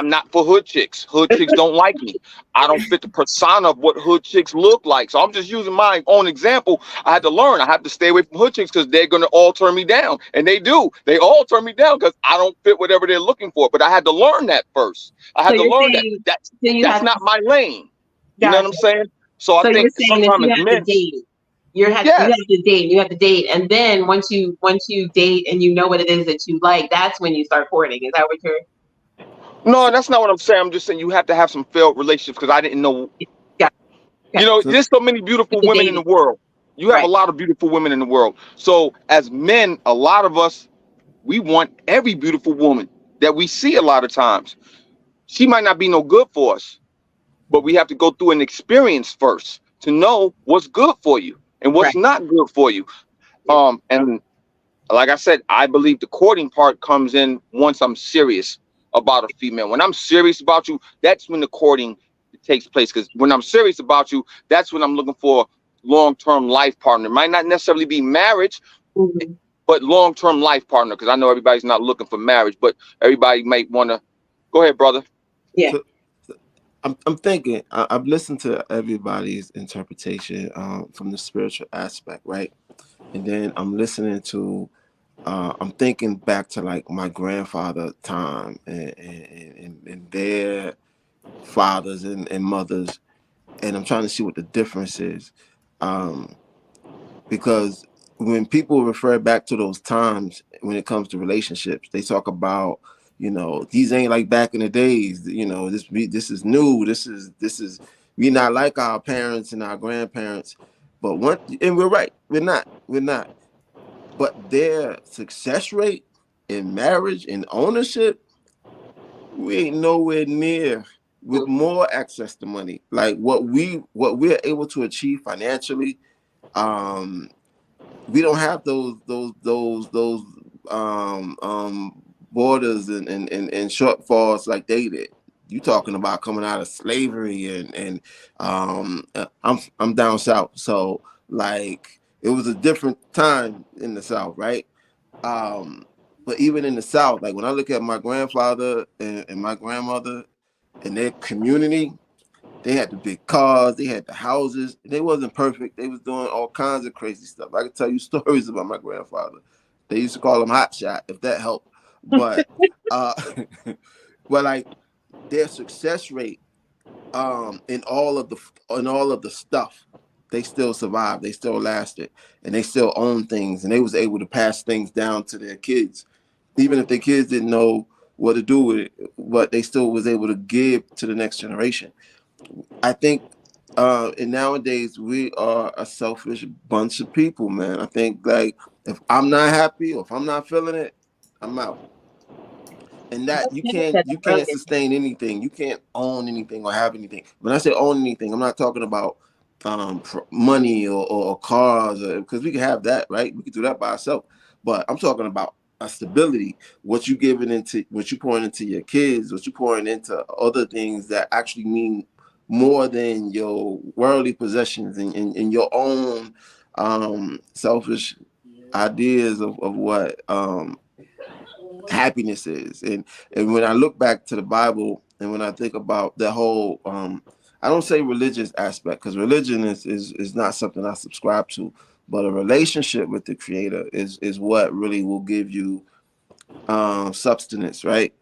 not for hood chicks. Hood chicks don't like me. I don't fit the persona of what hood chicks look like. So I'm just using my own example. I had to learn. I have to stay away from hood chicks because they're gonna all turn me down. And they do. They all turn me down because I don't fit whatever they're looking for. But I had to learn that first. I had to learn that's not my lane. You know what I'm saying? So I think sometimes it's meant. You have to date, and then once you date and you know what it is that you like, that's when you start courting. Is that what you're? No, that's not what I'm saying. I'm just saying you have to have some failed relationships because I didn't know. Yeah. There's so many beautiful women in the world. You have a lot of beautiful women in the world. So as men, a lot of us, we want every beautiful woman that we see a lot of times. She might not be no good for us, but we have to go through an experience first to know what's good for you and what's not good for you. And like I said, I believe the courting part comes in once I'm serious about a female. When I'm serious about you, that's when the courting takes place. Because when I'm serious about you, that's when I'm looking for long-term life partner. It might not necessarily be marriage, but long-term life partner. Because I know everybody's not looking for marriage, but everybody might want to. Go ahead, brother. Yeah. So, I'm thinking, I've listened to everybody's interpretation from the spiritual aspect, right? And then I'm listening to, I'm thinking back to like my grandfather time and their fathers and mothers, and I'm trying to see what the difference is. Because when people refer back to those times, when it comes to relationships, they talk about, these ain't like back in the days. This is new. This is we're not like our parents and our grandparents. But and we're right, we're not. But their success rate in marriage and ownership, we ain't nowhere near with more access to money. Like what we're able to achieve financially. We don't have those borders and shortfalls like they did. You talking about coming out of slavery and I'm down south, so like it was a different time in the South, right? But even in the South, like when I look at my grandfather and my grandmother and their community, they had the big cars, they had the houses. They wasn't perfect. They was doing all kinds of crazy stuff. I could tell you stories about my grandfather. They used to call him Hot Shot, if that helped. But but like their success rate in all of the stuff, they still survived, they still lasted, and they still own things, and they was able to pass things down to their kids, even if their kids didn't know what to do with it, but they still was able to give to the next generation. I think and nowadays we are a selfish bunch of people, man. I think like if I'm not happy or if I'm not feeling it, I'm out. And that you can't sustain anything. You can't own anything or have anything. When I say own anything, I'm not talking about money or cars, because we can have that, right? We can do that by ourselves. But I'm talking about a stability. What you pouring into your kids, what you pouring into other things that actually mean more than your worldly possessions and your own selfish ideas of what happiness is. And when I look back to the Bible and when I think about the whole I don't say religious aspect, because religion is not something I subscribe to, but a relationship with the Creator is what really will give you substance, right?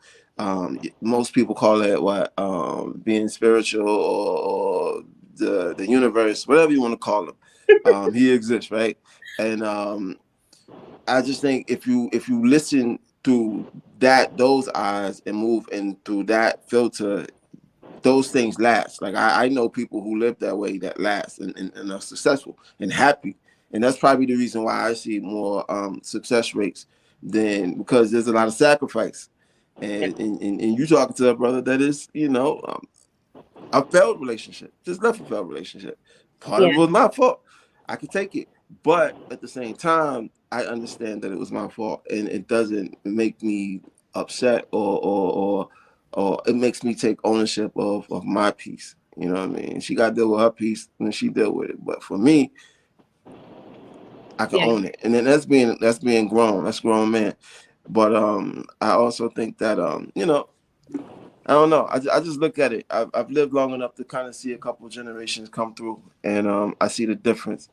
Most people call it what being spiritual or the universe, whatever you want to call him. He exists, right? And I just think if you listen through those eyes and move in through that filter, those things last. Like I know people who live that way that last and are successful and happy. And that's probably the reason why I see more success rates than, because there's a lot of sacrifice. And you talking to a brother that is, a failed relationship, just left a failed relationship. Part of it was my fault. I could take it. But at the same time, I understand that it was my fault, and it doesn't make me upset or it makes me take ownership of my piece. You know what I mean? She got to deal with her piece and she dealt with it. But for me, I can own it. And then that's being grown. That's grown man. But I also think that I don't know. I just look at it. I've lived long enough to kind of see a couple of generations come through, and I see the difference,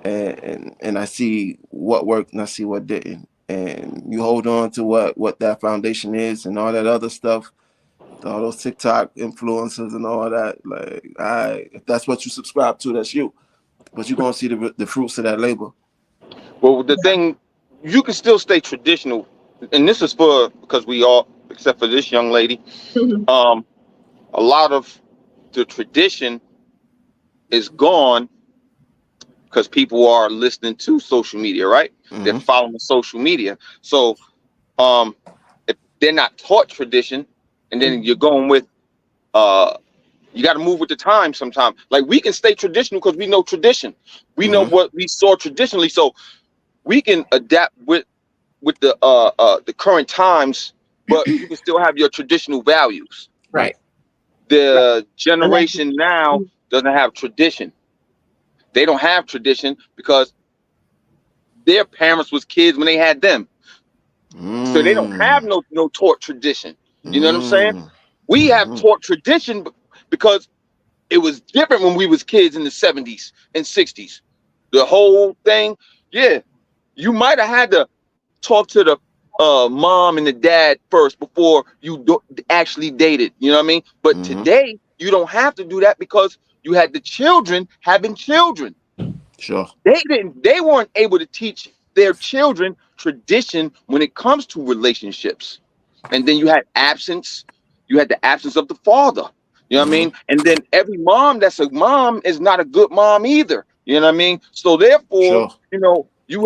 and I see what worked and I see what didn't. And you hold on to what that foundation is and all that other stuff, all those TikTok influencers and all that. Like, if that's what you subscribe to, that's you. But you're gonna see the fruits of that labor. Well, the thing, you can still stay traditional, and this is because we all, except for this young lady, a lot of the tradition is gone because people are listening to social media, right? Mm-hmm. They're following social media. So if they're not taught tradition, and then you're going with, you got to move with the time sometimes. Like, we can stay traditional because we know tradition. We know what we saw traditionally. So we can adapt with the current times, but you can still have your traditional values. Right. The generation now doesn't have tradition. They don't have tradition because their parents was kids when they had them. So they don't have no taught tradition. You know what I'm saying? We have taught tradition because it was different when we was kids in the 70s and 60s. The whole thing, you might have had to talk to the mom and the dad first before you actually dated. You know what I mean? But today, you don't have to do that because you had the children having children. Sure. They weren't able to teach their children tradition when it comes to relationships. And then you had absence. You had the absence of the father. You know what I mean? And then every mom that's a mom is not a good mom either. You know what I mean? So therefore, Sure. you know, you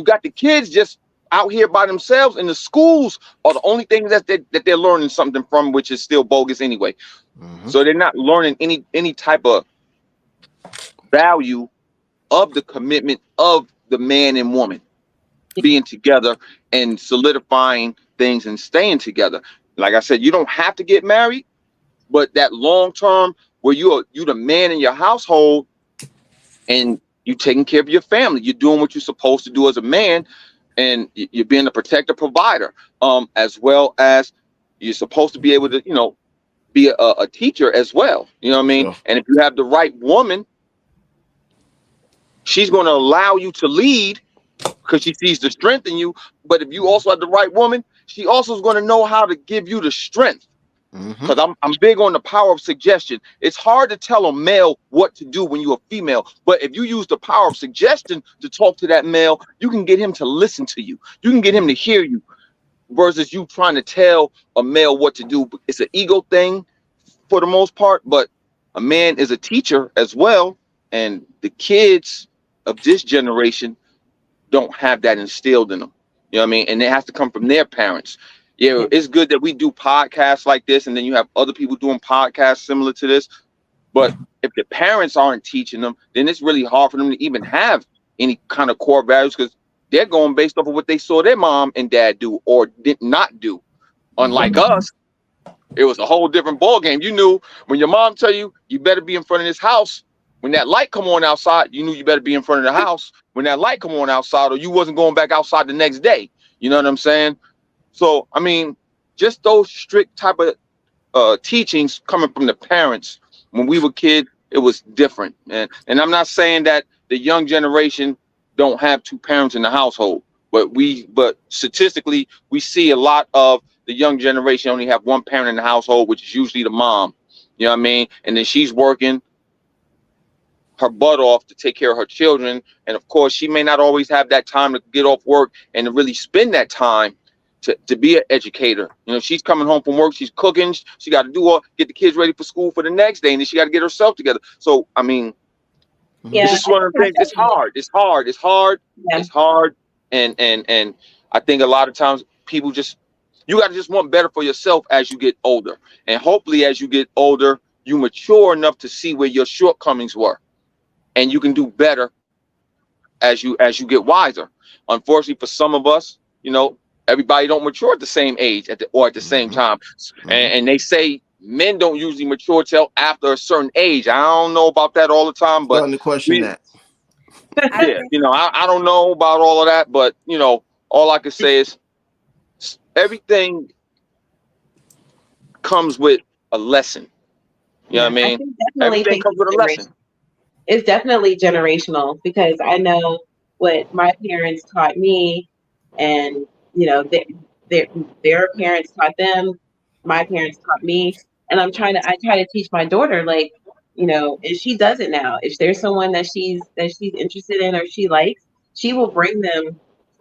got the kids just out here by themselves, and the schools are the only things that they're learning something from, which is still bogus anyway. So they're not learning any type of value of the commitment of the man and woman being together and solidifying things and staying together. Like I said, you don't have to get married, but that long term where you the man in your household and you taking care of your family, you're doing what you're supposed to do as a man, and you're being a protector, provider, as well as you're supposed to be able to, you know, be a teacher as well. You know what I mean? Sure. And if you have the right woman, she's going to allow you to lead because she sees the strength in you. But if you also have the right woman, she also is going to know how to give you the strength. Because I'm big on the power of suggestion. It's hard to tell a male what to do when you're a female, but if you use the power of suggestion to talk to that male, you can get him to listen to you. You can get him to hear you, versus you trying to tell a male what to do. It's an ego thing for the most part, but a man is a teacher as well, and the kids of this generation don't have that instilled in them. You know what I mean? And it has to come from their parents. Yeah, it's good that we do podcasts like this, and then you have other people doing podcasts similar to this. But if the parents aren't teaching them, then it's really hard for them to even have any kind of core values, because they're going based off of what they saw their mom and dad do or did not do. Unlike us, it was a whole different ball game. You knew when your mom tell you, you better be in front of this house. When that light come on outside, you knew you better be in front of the house. When that light come on outside, or you wasn't going back outside the next day. You know what I'm saying? So, I mean, just those strict type of teachings coming from the parents. When we were kids, it was different. And I'm not saying that the young generation don't have two parents in the household, but statistically, we see a lot of the young generation only have one parent in the household, which is usually the mom. You know what I mean? And then she's working her butt off to take care of her children. And of course, she may not always have that time to get off work and to really spend that time to be an educator. You know, she's coming home from work, she's cooking, she got to get the kids ready for school for the next day, and then she got to get herself together. So, I mean, Yeah, this is one of the things. It's hard. And I think a lot of times people you got to just want better for yourself as you get older. And hopefully as you get older, you mature enough to see where your shortcomings were, and you can do better as you get wiser. Unfortunately for some of us, you know, everybody don't mature at the same age at the same time. And they say men don't usually mature till after a certain age. I don't know about that all the time, but starting to question that. Yeah, you know, I don't know about all of that, but you know, all I can say is everything comes with a lesson. You know what I mean? Everything comes with a lesson. It's definitely generational, because I know what my parents taught me, and you know, their parents taught them, my parents taught me, and I try to teach my daughter, like, you know, if she does it now, if there's someone that she's interested in or she likes, she will bring them,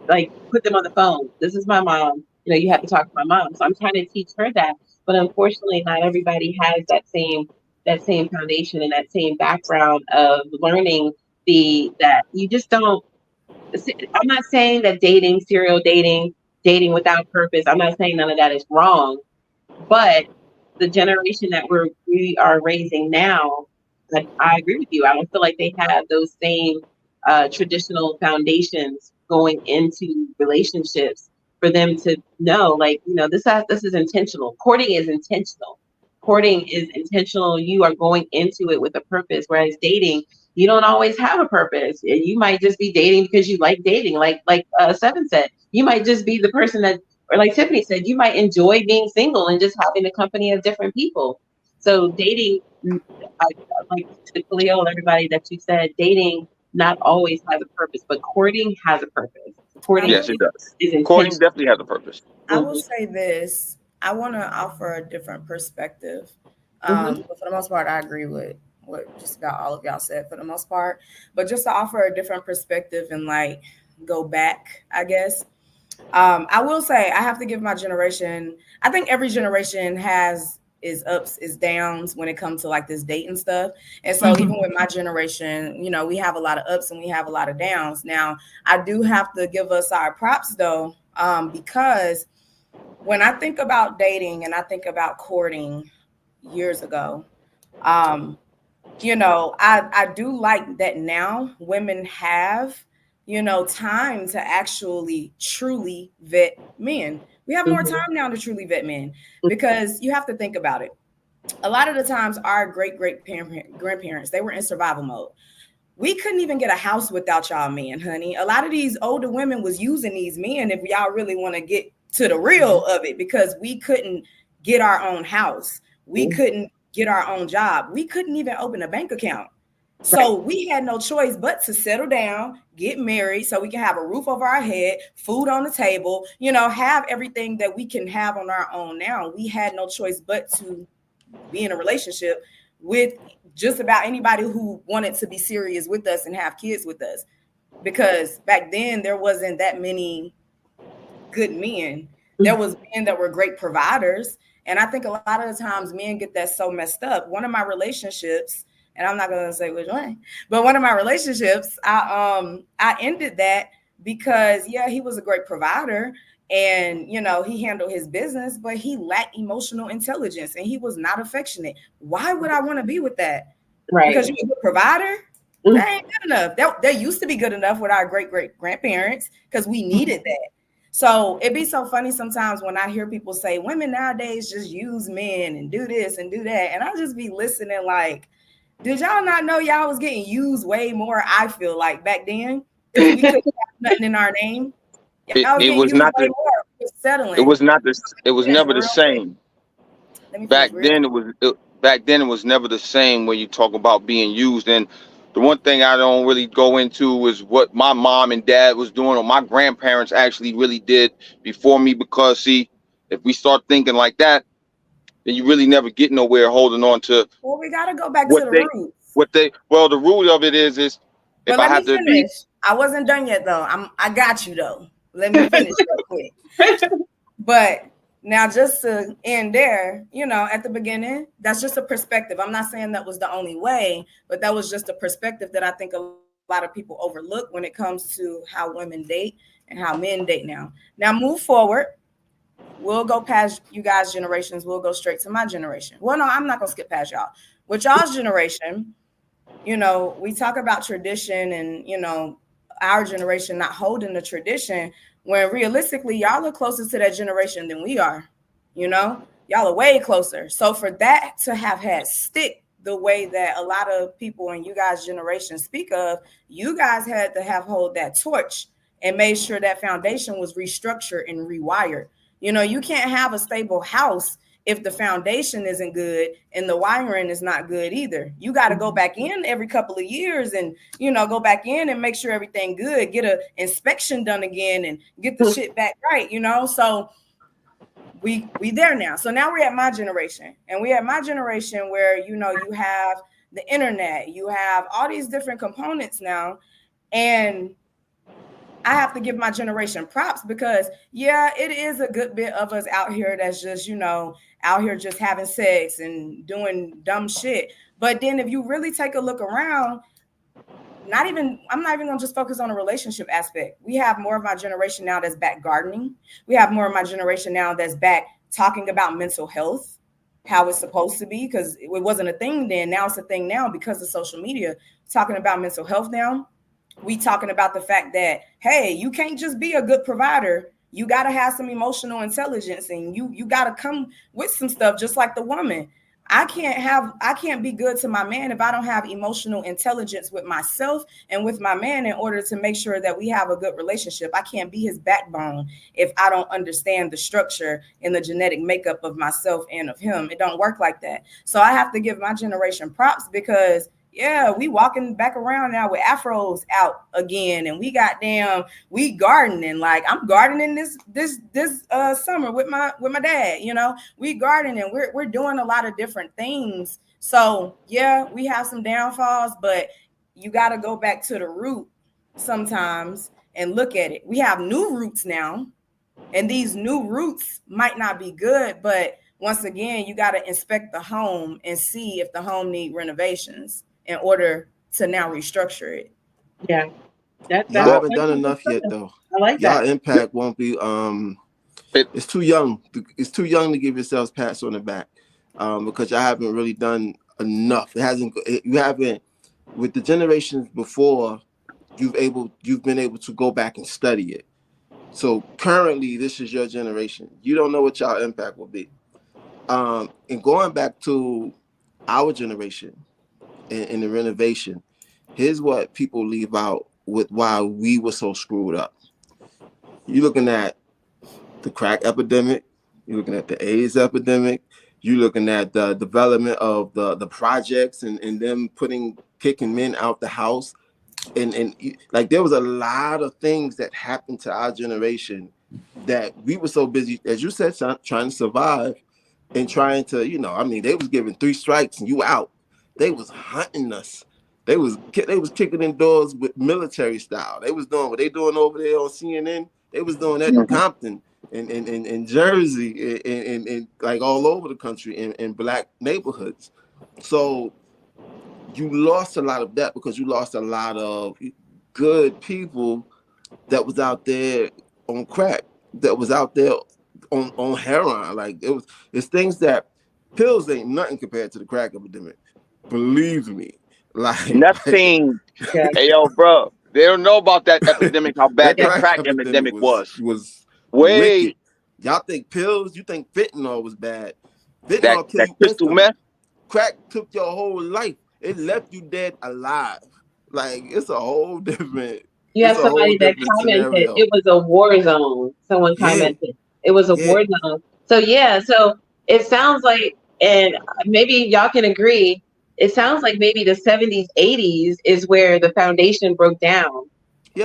like, put them on the phone. This is my mom. You know, you have to talk to my mom. So I'm trying to teach her that, but unfortunately, not everybody has that same foundation and that same background of learning that you just don't. I'm not saying that serial dating without purpose, I'm not saying none of that is wrong, but the generation that we are raising now, I agree with you. I don't feel like they have those same traditional foundations going into relationships for them to know, like, you know, this is intentional. Courting is intentional. You are going into it with a purpose, whereas dating, you don't always have a purpose. You might just be dating because you like dating. Like Seven said, you might just be the person that, or like Tiffany said, you might enjoy being single and just having the company of different people. So dating, like to Khalil and everybody that you said, dating not always has a purpose, but courting has a purpose. Yes, it does. Courting definitely has a purpose. I will say this. I want to offer a different perspective. But for the most part, I agree with what just about all of y'all said for the most part. But just to offer a different perspective and like go back, I guess. I will say I have to give my generation, I think every generation has is ups, is downs when it comes to like this dating stuff. And so even with my generation, you know, we have a lot of ups and we have a lot of downs. Now, I do have to give us our props though, because when I think about dating and I think about courting years ago, you know, I do like that now women have, you know, time to actually truly vet men. We have more time now to truly vet men, because you have to think about it. A lot of the times our grandparents, they were in survival mode. We couldn't even get a house without y'all men, honey. A lot of these older women was using these men, if y'all really want to get to the real of it, because we couldn't get our own house. We couldn't get our own job. We couldn't even open a bank account. So we had no choice but to settle down, get married so we can have a roof over our head, food on the table, you know, have everything that we can have on our own now. We had no choice but to be in a relationship with just about anybody who wanted to be serious with us and have kids with us. Because back then there wasn't that many good men. There was men that were great providers. And I think a lot of the times men get that so messed up. One of my relationships, and I'm not going to say which one, but one of my relationships, I ended that because, yeah, he was a great provider and, you know, he handled his business, but he lacked emotional intelligence and he was not affectionate. Why would I want to be with that? Right. Because you're a good provider? That ain't good enough. That used to be good enough with our great-great-grandparents because we needed that. So it'd be so funny sometimes when I hear people say women nowadays just use men and do this and do that. And I just be listening like, did y'all not know y'all was getting used way more? I feel like back then, we couldn't have nothing in our name. It was not the, settling. It was not this. It was never the same. Back then, it was never the same when you talk about being used. And the one thing I don't really go into is what my mom and dad was doing, or my grandparents actually really did before me. Because see, if we start thinking like that, then you really never get nowhere holding on to. Well, we got to go back to the roots. The root of it is if I have to be. I wasn't done yet though. I got you though. Let me finish real quick. But now just to end there, you know, at the beginning, that's just a perspective. I'm not saying that was the only way, but that was just a perspective that I think a lot of people overlook when it comes to how women date and how men date now. Now move forward. We'll go past you guys' generations. We'll go straight to my generation. Well, no, I'm not going to skip past y'all. With y'all's generation, you know, we talk about tradition and, you know, our generation not holding the tradition when realistically y'all are closer to that generation than we are. You know, y'all are way closer. So for that to have had stick the way that a lot of people in you guys' generation speak of, you guys had to have hold that torch and made sure that foundation was restructured and rewired. You know, you can't have a stable house if the foundation isn't good and the wiring is not good either. You got to go back in every couple of years and, you know, go back in and make sure everything good, get an inspection done again and get the shit back right, you know? So we there now. So now we're at my generation, and we're at my generation where, you know, you have the internet, you have all these different components now. And I have to give my generation props because, yeah, it is a good bit of us out here that's just, you know, out here just having sex and doing dumb shit. But then if you really take a look around, I'm not even gonna just focus on the relationship aspect. We have more of my generation now that's back gardening. We have more of my generation now that's back talking about mental health, how it's supposed to be, because it wasn't a thing then. Now it's a thing now because of social media, talking about mental health now. We talking about the fact that, hey, you can't just be a good provider. You got to have some emotional intelligence, and you got to come with some stuff just like the woman. I can't be good to my man if I don't have emotional intelligence with myself and with my man in order to make sure that we have a good relationship. I can't be his backbone if I don't understand the structure and the genetic makeup of myself and of him. It don't work like that. So I have to give my generation props because, yeah, we walking back around now with afros out again, and we gardening. Like I'm gardening this summer with my dad. You know, we gardening. We're doing a lot of different things. So yeah, we have some downfalls, but you got to go back to the root sometimes and look at it. We have new roots now, and these new roots might not be good, but once again, you got to inspect the home and see if the home need renovations in order to now restructure it. Yeah. Y'all haven't done enough yet, though. I like that. Y'all impact won't be. It's too young. It's too young to give yourselves pats on the back, because y'all haven't really done enough. You haven't. With the generations before, you've been able to go back and study it. So currently, this is your generation. You don't know what y'all impact will be. And going back to our generation and the renovation, here's what people leave out with why we were so screwed up. You're looking at the crack epidemic. You're looking at the AIDS epidemic. You're looking at the development of the projects and them kicking men out the house. And like there was a lot of things that happened to our generation that we were so busy, as you said, trying to survive and trying to, they was giving 3 strikes and you out. They was hunting us. They was kicking in doors with military style. They was doing what they doing over there on CNN. They was doing that in Compton and Jersey and like all over the country in black neighborhoods. So you lost a lot of that because you lost a lot of good people that was out there on crack, that was out there on heroin. Like it's things that pills ain't nothing compared to the crack epidemic. Believe me. Like nothing. Hey yo, bro. They don't know about that epidemic, how bad that crack epidemic was way. Wicked. Y'all think pills, you think fentanyl was bad. Fentanyl that crystal meth. Crack took your whole life. It left you dead alive. Like it's a whole different. You have somebody that commented scenario. It was a war zone. Someone commented it was a war zone. So so it sounds like, and maybe y'all can agree, it sounds like maybe the 70s, 80s is where the foundation broke down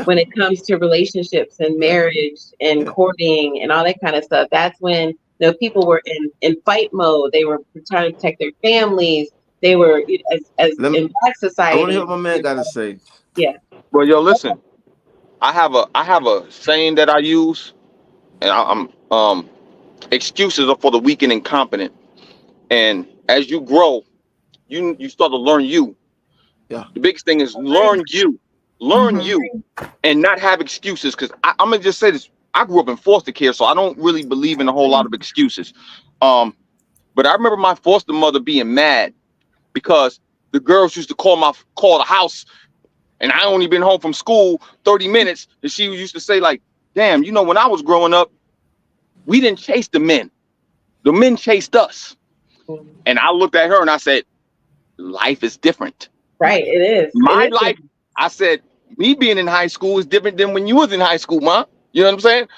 when it comes to relationships and marriage and courting and all that kind of stuff. That's when people were in fight mode. They were trying to protect their families. They were as in black society. I want to hear what my man got to say. Yeah. Well, yo, listen. I have a saying that I use, and I'm excuses are for the weak and incompetent. And as you grow, you start to learn you. Yeah. The biggest thing is learn you, and not have excuses. Because I'm gonna just say this: I grew up in foster care, so I don't really believe in a whole lot of excuses. But I remember my foster mother being mad because the girls used to call the house, and I only been home from school 30 minutes, and she used to say like, "Damn, when I was growing up, we didn't chase the men; the men chased us." And I looked at her and I said, life is different. Right, it is. My life, I said, me being in high school is different than when you was in high school, Ma. You know what I'm saying?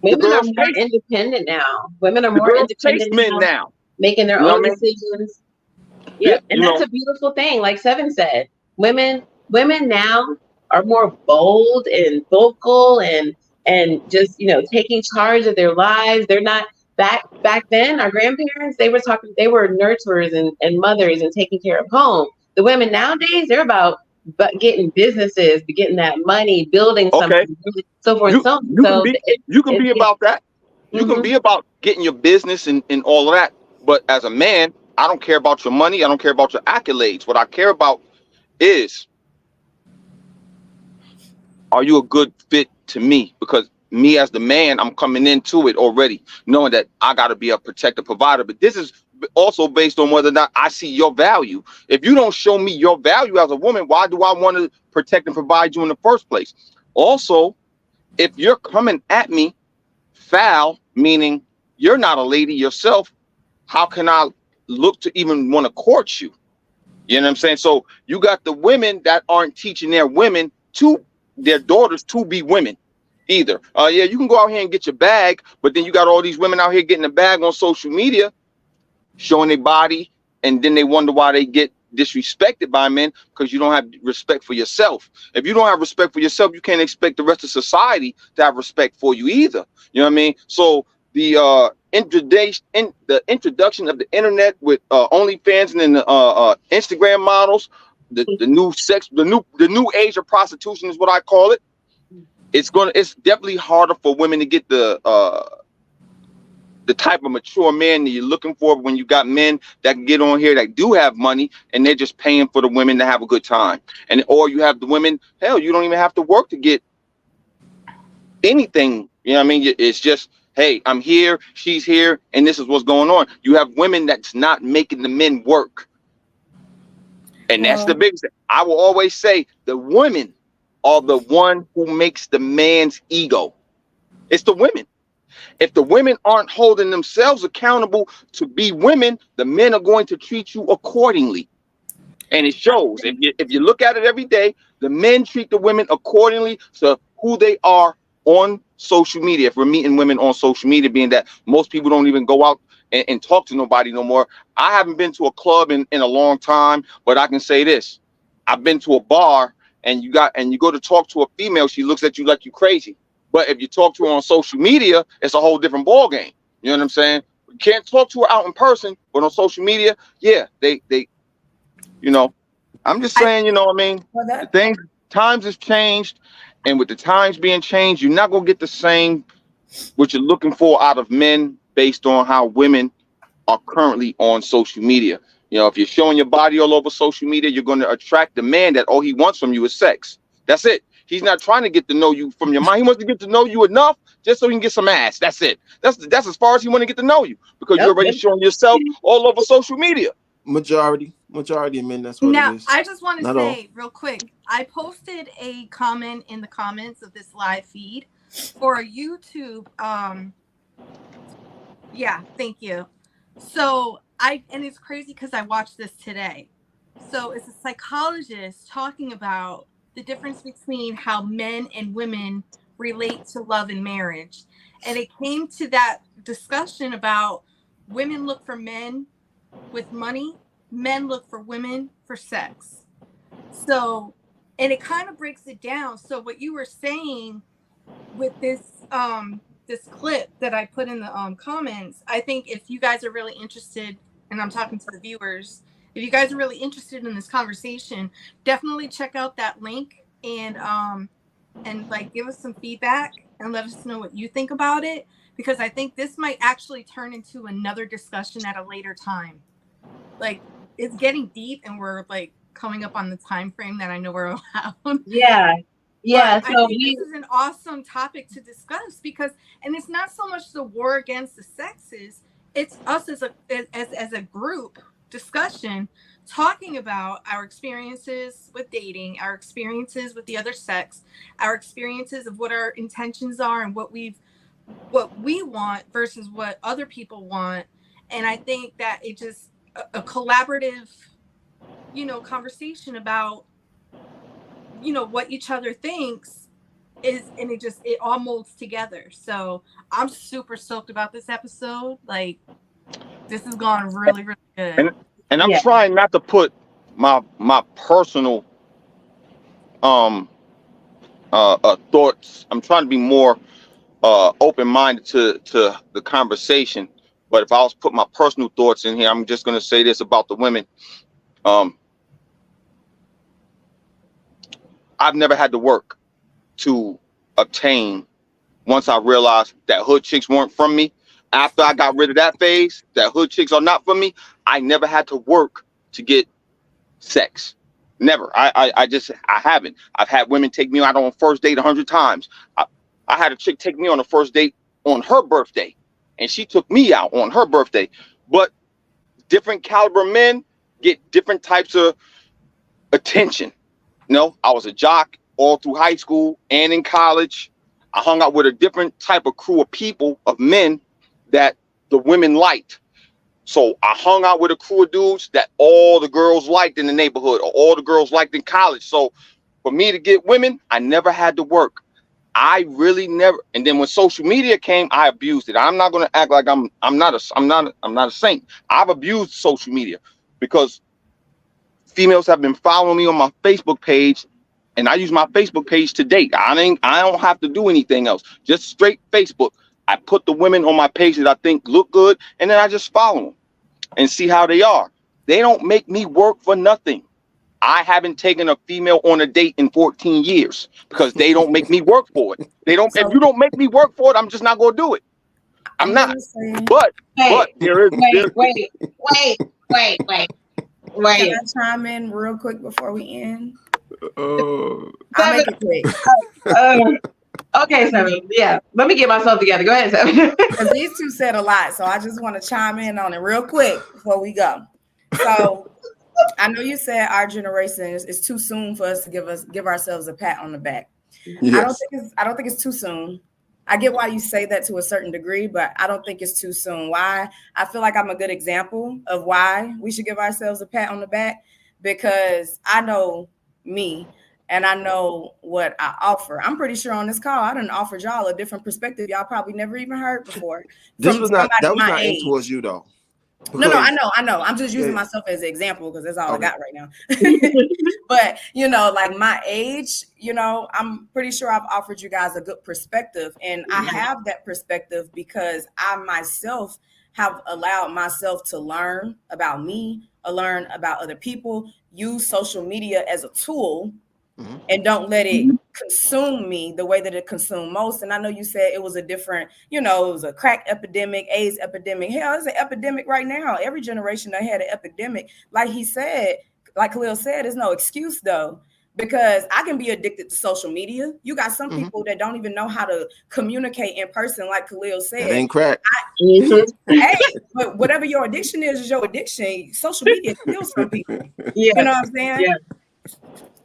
Women are more independent now. Women are more independent men now. Making their own decisions. Yeah, and that's a beautiful thing. Like Seven said, women now are more bold and vocal and just, taking charge of their lives. They're not back then, our grandparents, they were nurturers and mothers and taking care of home. The women nowadays, they're about getting businesses, getting that money, building something, so forth and so on. You can be about that. You can be about getting your business and all of that. But as a man, I don't care about your money. I don't care about your accolades. What I care about is, are you a good fit to me? Because me as the man, I'm coming into it already knowing that I got to be a protector, provider. But this is also based on whether or not I see your value. If you don't show me your value as a woman, why do I want to protect and provide you in the first place? Also, if you're coming at me foul, meaning you're not a lady yourself, how can I look to even want to court you? You know what I'm saying? So you got the women that aren't teaching their daughters to be women either. You can go out here and get your bag, but then you got all these women out here getting a bag on social media, showing their body, and then they wonder why they get disrespected by men, because you don't have respect for yourself. If you don't have respect for yourself, you can't expect the rest of society to have respect for you either. You know what I mean? So the introduction of the internet with OnlyFans and then Instagram models, the new age of prostitution is what I call it. It's definitely harder for women to get the the type of mature man that you're looking for when you got men that can get on here that do have money and they're just paying for the women to have a good time. And or you have the women, hell, you don't even have to work to get anything. You know what I mean? It's just, hey, I'm here, she's here, and this is what's going on. You have women that's not making the men work. And that's the biggest thing. I will always say the women are the one who makes the man's ego. It's the women. If the women aren't holding themselves accountable to be women, the men are going to treat you accordingly. And it shows. If you look at it every day, the men treat the women accordingly to who they are on social media. If we're meeting women on social media, being that most people don't even go out and talk to nobody no more. I haven't been to a club in a long time, but I can say this. I've been to a bar and you go to talk to a female, she looks at you like you crazy. But if you talk to her on social media, it's a whole different ball game. You know what I'm saying? You can't talk to her out in person, but on social media, yeah, they you know, I'm just saying, you know what I mean? Well, times has changed, and with the times being changed, you're not gonna get the same what you're looking for out of men based on how women are currently on social media. You know, if you're showing your body all over social media, you're going to attract the man that all he wants from you is sex. That's it. He's not trying to get to know you from your mind. He wants to get to know you enough just so he can get some ass. That's it. That's as far as he want to get to know you, because you're already showing yourself all over social media. Majority of men, that's what it is. I just want to say real quick, I posted a comment in the comments of this live feed for a YouTube. Yeah, thank you. So and it's crazy because I watched this today. So it's a psychologist talking about the difference between how men and women relate to love and marriage. And it came to that discussion about women look for men with money, men look for women for sex. So, and it kind of breaks it down. So what you were saying with this clip that I put in the comments, I think if you guys are really interested, and I'm talking to the viewers, if you guys are really interested in this conversation, definitely check out that link and like give us some feedback and let us know what you think about it, because I think this might actually turn into another discussion at a later time. Like, it's getting deep and we're like coming up on the time frame that I know we're allowed. Yeah. Yeah, but so I think this is an awesome topic to discuss, because, and it's not so much the war against the sexes, it's us as a group discussion talking about our experiences with dating, our experiences with the other sex, our experiences of what our intentions are and what we want versus what other people want. And I think that it just a collaborative, conversation about what each other thinks is, and it all molds together. So I'm super stoked about this episode. Like, this has gone really, really good. And I'm trying not to put my personal thoughts. I'm trying to be more open-minded to the conversation. But if I was put my personal thoughts in here, I'm just going to say this about the women. I've never had to work to obtain, once I realized that hood chicks weren't from me. After I got rid of that phase, that hood chicks are not for me, I never had to work to get sex. Never. I haven't. I've had women take me out on a first date 100 times. I had a chick take me on a first date on her birthday, and she took me out on her birthday. But different caliber men get different types of attention. I was a jock all through high school and in college. I hung out with a different type of crew of people, of men, that the women liked. So I hung out with a crew of dudes that all the girls liked in the neighborhood, or all the girls liked in college. So for me to get women, I never had to work. I really never. And then when social media came, I abused it. I'm not going to act like I'm not a saint. I've abused social media because females have been following me on my Facebook page, and I use my Facebook page to date. I don't have to do anything else. Just straight Facebook. I put the women on my page that I think look good, and then I just follow them and see how they are. They don't make me work for nothing. I haven't taken a female on a date in 14 years because they don't make me work for it. They don't. If you don't make me work for it, I'm just not going to do it. I'm not. gonna say- But Wait, there is wait. Can I chime in real quick before we end? Oh, I'll make it quick. Okay, Seven. Yeah, let me get myself together. Go ahead, Seven. Because these two said a lot, so I just want to chime in on it real quick before we go. So I know you said our generation is too soon for us to give ourselves a pat on the back. yes. I don't think it's too soon. I get why you say that to a certain degree, but I don't think it's too soon. Why? I feel like I'm a good example of why we should give ourselves a pat on the back, because I know me and I know what I offer. I'm pretty sure on this call, I done offered y'all a different perspective y'all probably never even heard before. This from was not. That somebody was my not aimed age. towards you though. No, Because- I know. I'm just using Yeah. myself as an example because that's all Okay. I got right now. But, you know, like my age, you know, I'm pretty sure I've offered you guys a good perspective. And I have that perspective because I myself have allowed myself to learn about me, learn about other people, use social media as a tool, and don't let it consume me the way that it consumed most. And I know you said it was a different, you know, it was a crack epidemic, AIDS epidemic. Hell, it's an epidemic right now. Every generation that had an epidemic. Like he said, like Khalil said, there's no excuse though, because I can be addicted to social media. You got some people that don't even know how to communicate in person, like Khalil said. That ain't crack. Hey, but whatever your addiction is your addiction. Social media kills some people. Yeah. You know what I'm saying? Yeah.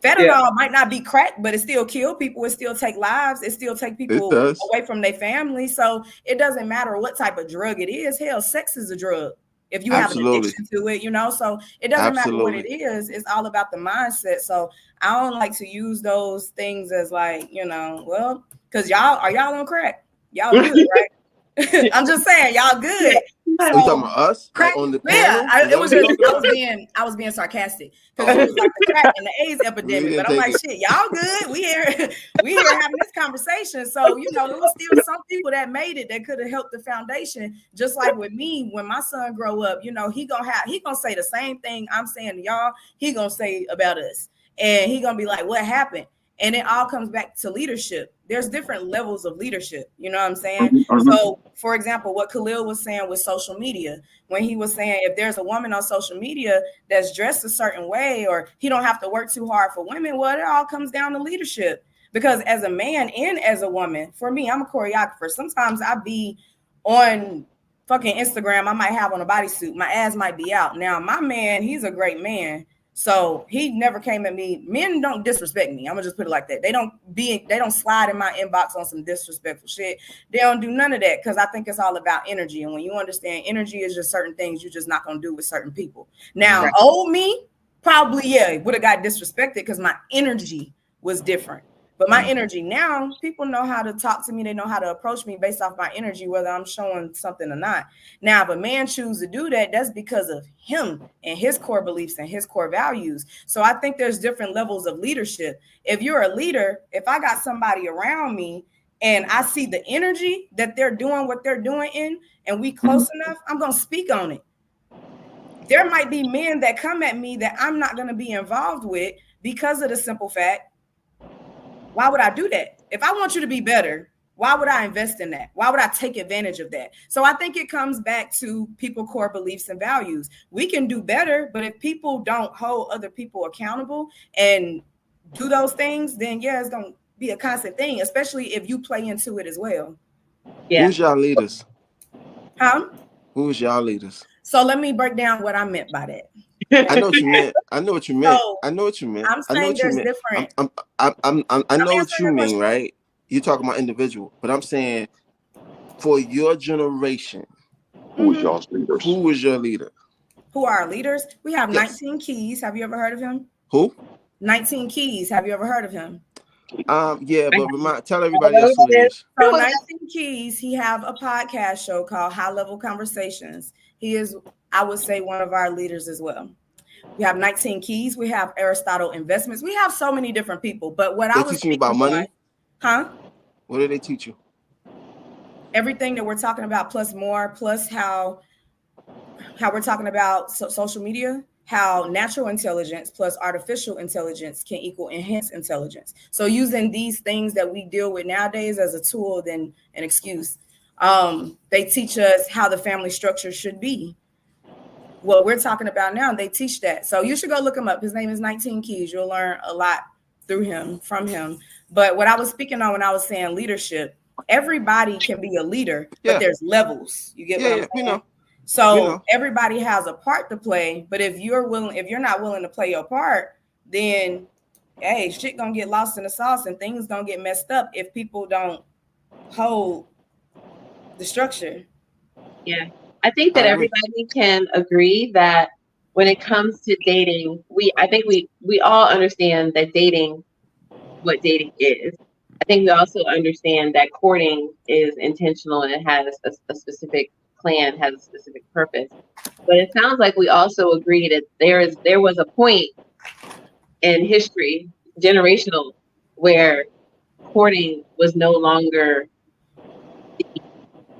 Fentanyl might not be crack, but it still kill people. It still take lives. It still take people does. away from their family. So it doesn't matter what type of drug it is. Hell, sex is a drug if you have an Absolutely. addiction to it, you know. So it doesn't matter what it Absolutely. is. It's all about the mindset. So I don't like to use those things as like, you know, well, because y'all on crack. Y'all good, right? I'm just saying, y'all good. You talking about us? Like on the panel? Yeah, Is that it was what just you talking about? I was being sarcastic because it was like the crack and the AIDS epidemic. didn't But I'm take like, it. shit, y'all good? We here having this conversation. So you know, there was still some people that made it that could have helped the foundation. Just like with me, when my son grow up, you know, he gonna say the same thing I'm saying to y'all. He gonna say about us, and he gonna be like, what happened? And it all comes back to leadership. There's different levels of leadership. You know what I'm saying? So, for example, what Khalil was saying with social media, when he was saying if there's a woman on social media that's dressed a certain way, or he don't have to work too hard for women, well, it all comes down to leadership. Because as a man and as a woman, for me, I'm a choreographer. Sometimes I be on fucking Instagram. I might have on a bodysuit. My ass might be out. Now, my man, he's a great man. So he never came at me. Men don't disrespect me. I'm gonna just put it like that. They don't slide in my inbox on some disrespectful shit. They don't do none of that because I think it's all about energy. And when you understand energy is just certain things you're just not gonna do with certain people. Now, old me probably would have got disrespected because my energy was different. But my energy now, people know how to talk to me. They know how to approach me based off my energy, whether I'm showing something or not. Now, if a man chooses to do that, that's because of him and his core beliefs and his core values. So I think there's different levels of leadership. If you're a leader, if I got somebody around me and I see the energy that they're doing what they're doing in, and we close enough, I'm going to speak on it. There might be men that come at me that I'm not going to be involved with because of the simple fact, why would I do that? If I want you to be better, why would I invest in that? Why would I take advantage of that? So I think it comes back to people's core beliefs and values. We can do better, but if people don't hold other people accountable and do those things, then it's going to be a constant thing, especially if you play into it as well. Yeah. Who's y'all leaders? Huh? Who's y'all leaders? So let me break down what I meant by that. I know what you meant. I know what you meant. So, I know what you meant. I'm I know saying what you there's meant. different. I know what answering you your mean, question. right? You're talking about individual, but I'm saying for your generation, Who is y'all's leaders? who is your leader? Who are our leaders? We have Yes. 19 Keys. Have you ever heard of him? Who? 19 Keys. Have you ever heard of him? Yeah, but tell everybody else who it is. So 19 Keys, he have a podcast show called High Level Conversations. He is, I would say, one of our leaders as well. We have 19 Keys. We have Aristotle Investments. We have so many different people. But what They I was teaching you about speaking money? on- huh? What do they teach you? Everything that we're talking about plus more, plus how we're talking about social media, how natural intelligence plus artificial intelligence can equal enhanced intelligence. So using these things that we deal with nowadays as a tool than an excuse. They teach us how the family structure should be. What we're talking about now, they teach that. So you should go look him up. His name is 19 Keys. You'll learn a lot from him. But what I was speaking on when I was saying leadership, everybody can be a leader, but there's levels. You get what I'm saying? You know. So everybody has a part to play, but if you're not willing to play your part, then hey, shit gonna get lost in the sauce and things gonna get messed up if people don't hold the structure. Yeah. I think that everybody can agree that when it comes to dating, I think we all understand that what dating is. I think we also understand that courting is intentional and it has a specific plan, has a specific purpose. But it sounds like we also agree that there was a point in history, generational, where courting was no longer the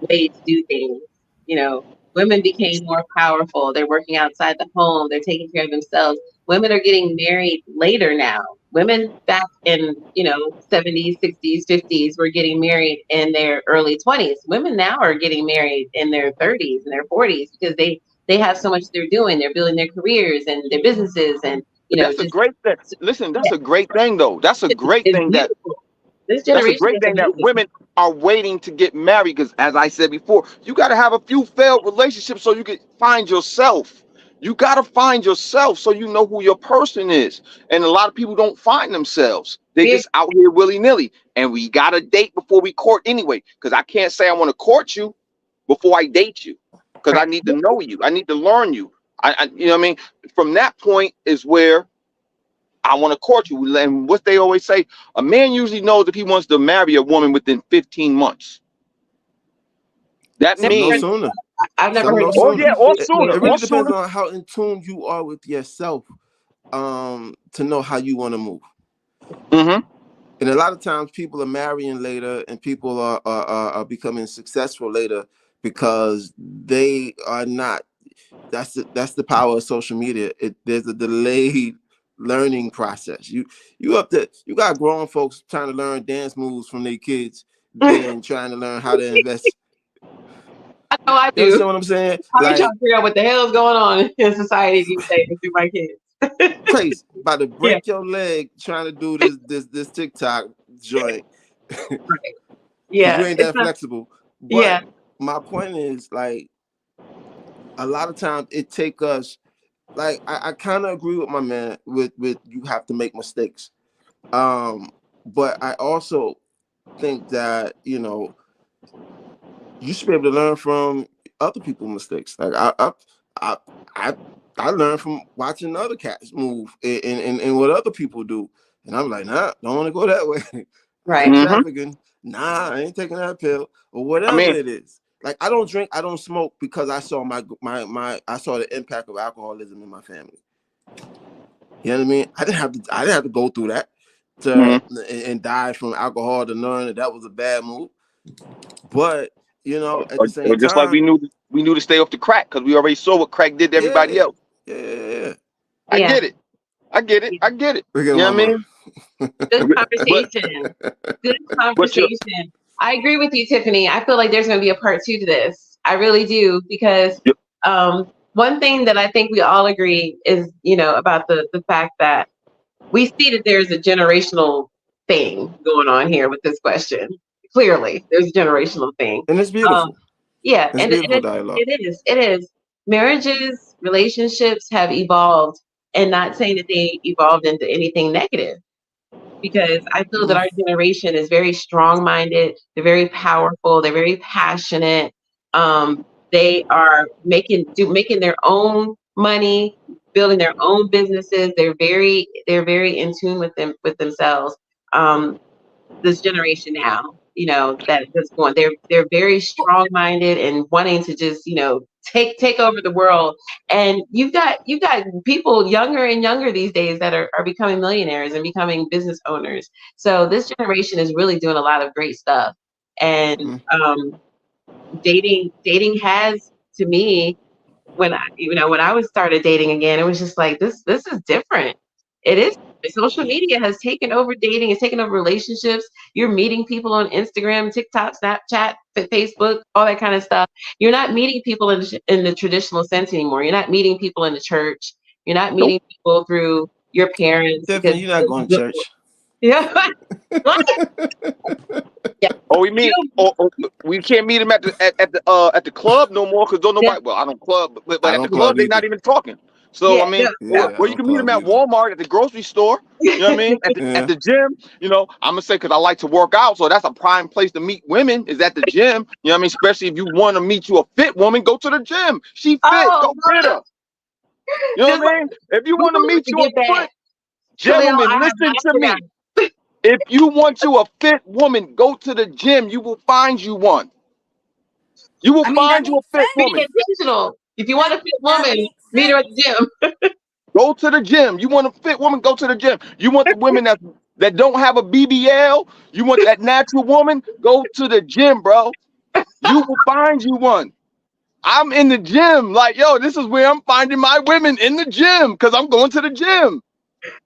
way to do things. You know, women became more powerful. They're working outside the home. They're taking care of themselves. Women are getting married later now. Women back in, 70s, 60s, 50s were getting married in their early 20s. Women now are getting married in their 30s and their 40s because they have so much they're doing. They're building their careers and their businesses and, That's a great thing. Listen, that's a great thing, though. That's a great thing that this generation. That's a great thing that women are waiting to get married because, as I said before, you got to have a few failed relationships so you can find yourself. You got to find yourself so you know who your person is. And a lot of people don't find themselves. They just out here willy-nilly. And we got to date before we court anyway. Because I can't say I want to court you before I date you. Because I need to know you. I need to learn you. I you know what I mean? From that point is where I want to court you. And what they always say, a man usually knows if he wants to marry a woman within 15 months. That means... No sooner. I've never heard. Or sooner. It really depends on how in tune you are with yourself, to know how you want to move. Mm-hmm. And a lot of times, people are marrying later, and people are becoming successful later because they are not. That's the power of social media. There's a delayed learning process. You got grown folks trying to learn dance moves from their kids, and trying to learn how to invest. I know I do. You understand what I'm saying? I'm trying to figure out what the hell is going on in society these days through my kids. Crazy. About to break your leg trying to do this TikTok joint. Right. Yeah. You ain't that flexible. But my point is, like, a lot of times it take us, like, I kind of agree with my man with you have to make mistakes. But I also think that, you should be able to learn from other people's mistakes. Like I learned from watching other cats move and what other people do, and I'm like, nah, don't want to go that way. Right? Trafficking, nah, I ain't taking that pill or whatever it is. Like I don't drink, I don't smoke because I saw I saw the impact of alcoholism in my family. You know what I mean? I didn't have to go through that and die from alcohol to learn that was a bad move. But at the same time, just like we knew to stay off the crack because we already saw what crack did to everybody else. Yeah. I get it. You know what I mean? Good conversation. Good conversation. I agree with you, Tiffany. I feel like there's going to be a part 2 to this. I really do, because one thing that I think we all agree is, about the fact that we see that there's a generational thing going on here with this question. Clearly, there's a generational thing. And it's beautiful. It is. Marriages, relationships have evolved, and not saying that they evolved into anything negative. Because I feel that our generation is very strong-minded. They're very powerful. They're very passionate. They are making their own money, building their own businesses. They're very in tune with themselves. This generation now, that's going. They're very strong-minded and wanting to just, take over the world. And you've got people younger and younger these days that are becoming millionaires and becoming business owners. So this generation is really doing a lot of great stuff. And dating has, to me, when I was started dating again, it was just like this is different. It is. Social media has taken over dating. It's taken over relationships. You're meeting people on Instagram, TikTok, Snapchat, Facebook, all that kind of stuff. You're not meeting people in the traditional sense anymore. You're not meeting people in the church. You're not meeting people through your parents. Tiffany, you're not going to church. Yeah. Yeah. Oh, we mean we can't meet him at the club no more because don't nobody. Well, I don't club, but at the club they're not even talking. So I mean, or you can meet him at Walmart, at the grocery store. You know what I mean? At the gym. You know, I'm gonna say because I like to work out, so that's a prime place to meet women is at the gym. You know what I mean? Especially if you want to meet you a fit woman, go to the gym. She fit, go get her. You know what I mean? If you want to meet you a fit, gentlemen, listen to me. If you want you a fit woman, go to the gym. You will find you one. You will find you a fit woman. Be intentional. If you want a fit woman, meet her at the gym. Go to the gym. You want a fit woman, go to the gym. You want the women that don't have a BBL, you want that natural woman, go to the gym, bro. You will find you one. I'm in the gym. Like, yo, this is where I'm finding my women, in the gym, because I'm going to the gym.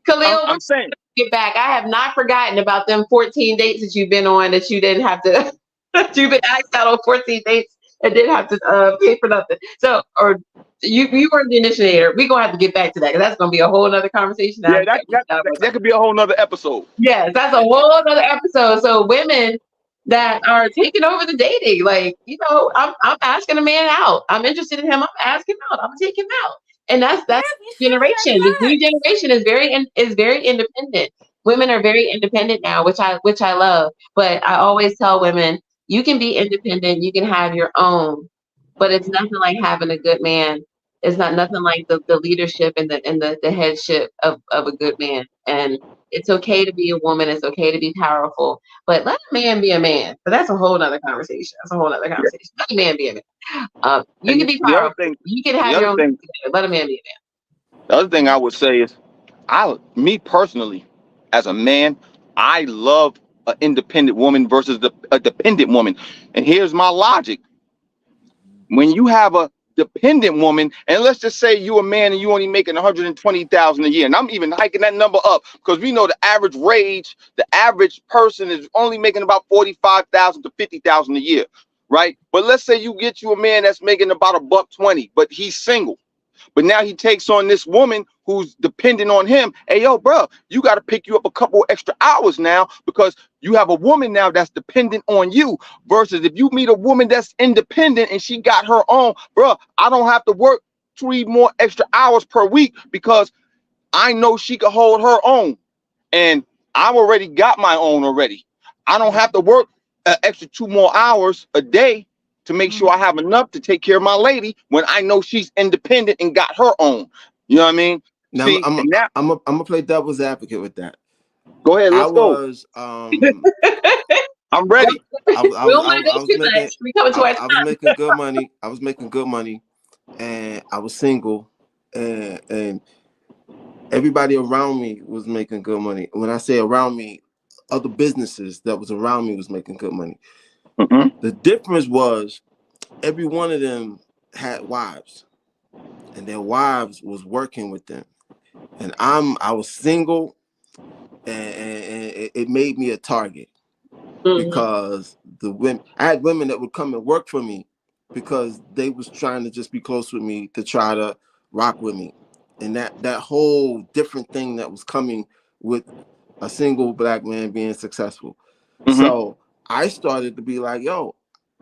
Khalil, I'm saying. Get back. I have not forgotten about them 14 dates that you've been on that you didn't have to. You've been asked out on 14 dates and didn't have to pay for nothing. So, or you weren't the initiator. We're gonna have to get back to that because that's gonna be a whole other conversation. Yeah, that could be a whole nother episode. Yes, that's a whole other episode. So women that are taking over the dating, like, you know, I'm asking a man out. I'm interested in him. I'm asking out. I'm gonna take him out. And that's generation. This new generation is very independent. Women are very independent now, which I love. But I always tell women, you can be independent, you can have your own, but it's nothing like having a good man. It's not nothing like the leadership and the headship of a good man. And it's okay to be a woman. It's okay to be powerful, but let a man be a man. But that's a whole other conversation. That's a whole other conversation. Let a man be a man. You can be powerful. You can have your own thing. Let a man be a man. The other thing I would say is, me personally, as a man, I love an independent woman versus a dependent woman. And here's my logic. When you have a dependent woman, and let's just say you a man and you only making $120,000 a year, and I'm even hiking that number up because we know the average person is only making about $45,000 to $50,000 a year, right? But let's say you get you a man that's making about $120, but he's single. But now he takes on this woman who's dependent on him. Hey, yo, bro, you got to pick you up a couple extra hours now because you have a woman now that's dependent on you. Versus if you meet a woman that's independent and she got her own, bro, I don't have to work 3 more extra hours per week because I know she can hold her own. And I've already got my own already. I don't have to work an extra 2 more hours a day to make sure I have enough to take care of my lady when I know she's independent and got her own. You know what I mean? Now, see, I'm gonna play devil's advocate with that. Go ahead, let's go. I'm ready. I was making good money. I was making good money, and I was single, and everybody around me was making good money. When I say around me, other businesses that was around me was making good money. Mm-hmm. The difference was every one of them had wives, and their wives was working with them, and I was single, and it made me a target because I had women that would come and work for me because they was trying to just be close with me to try to rock with me, and that whole different thing that was coming with a single black man being successful. Mm-hmm. So I started to be like, yo,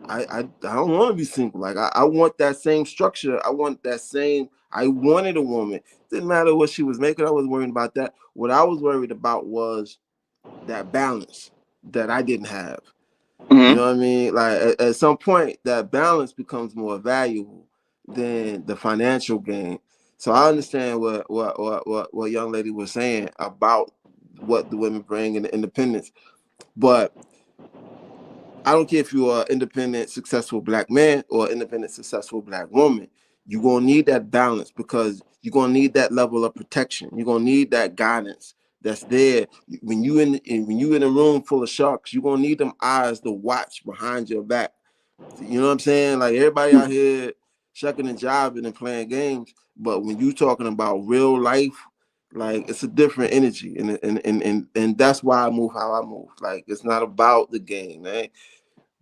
I don't want to be single. Like I want that same structure. I wanted a woman. Didn't matter what she was making. I wasn't worried about that. What I was worried about was that balance that I didn't have. Mm-hmm. You know what I mean? Like at some point, that balance becomes more valuable than the financial gain. So I understand what young lady was saying about what the women bring in the independence, but I don't care if you're an independent, successful black man or independent, successful black woman. You're going to need that balance because you're going to need that level of protection. You're going to need that guidance that's there. When you in a room full of sharks, you're going to need them eyes to watch behind your back. You know what I'm saying? Like everybody out here shucking and jiving and playing games. But when you're talking about real life, like it's a different energy. And that's why I move how I move. Like it's not about the game, man.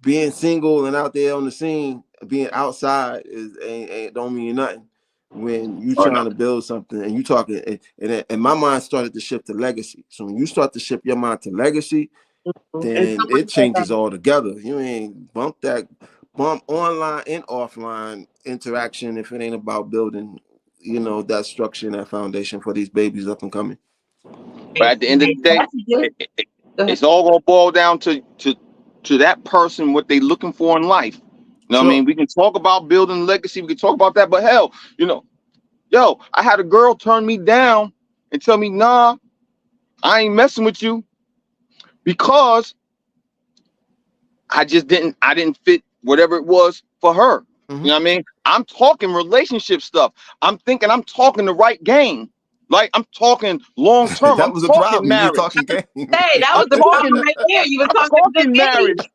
being single and out there on the scene, being outside ain't don't mean nothing when you trying to build something and you talking. And my mind started to shift to legacy. So when you start to shift your mind to legacy, then it changes altogether. You ain't bump online and offline interaction if it ain't about building, that structure and that foundation for these babies up and coming. But at the end of the day, it's all gonna boil down to that person, what they looking for in life. You know what I mean? We can talk about building legacy, we can talk about that, but hell, I had a girl turn me down and tell me, nah, I ain't messing with you because I didn't fit whatever it was for her. You know what I mean? I'm talking relationship stuff. I'm talking the right game. Like I'm talking long term. That was a problem. Marriage. You were talking game. Hey, that was the problem right there. You were talking marriage.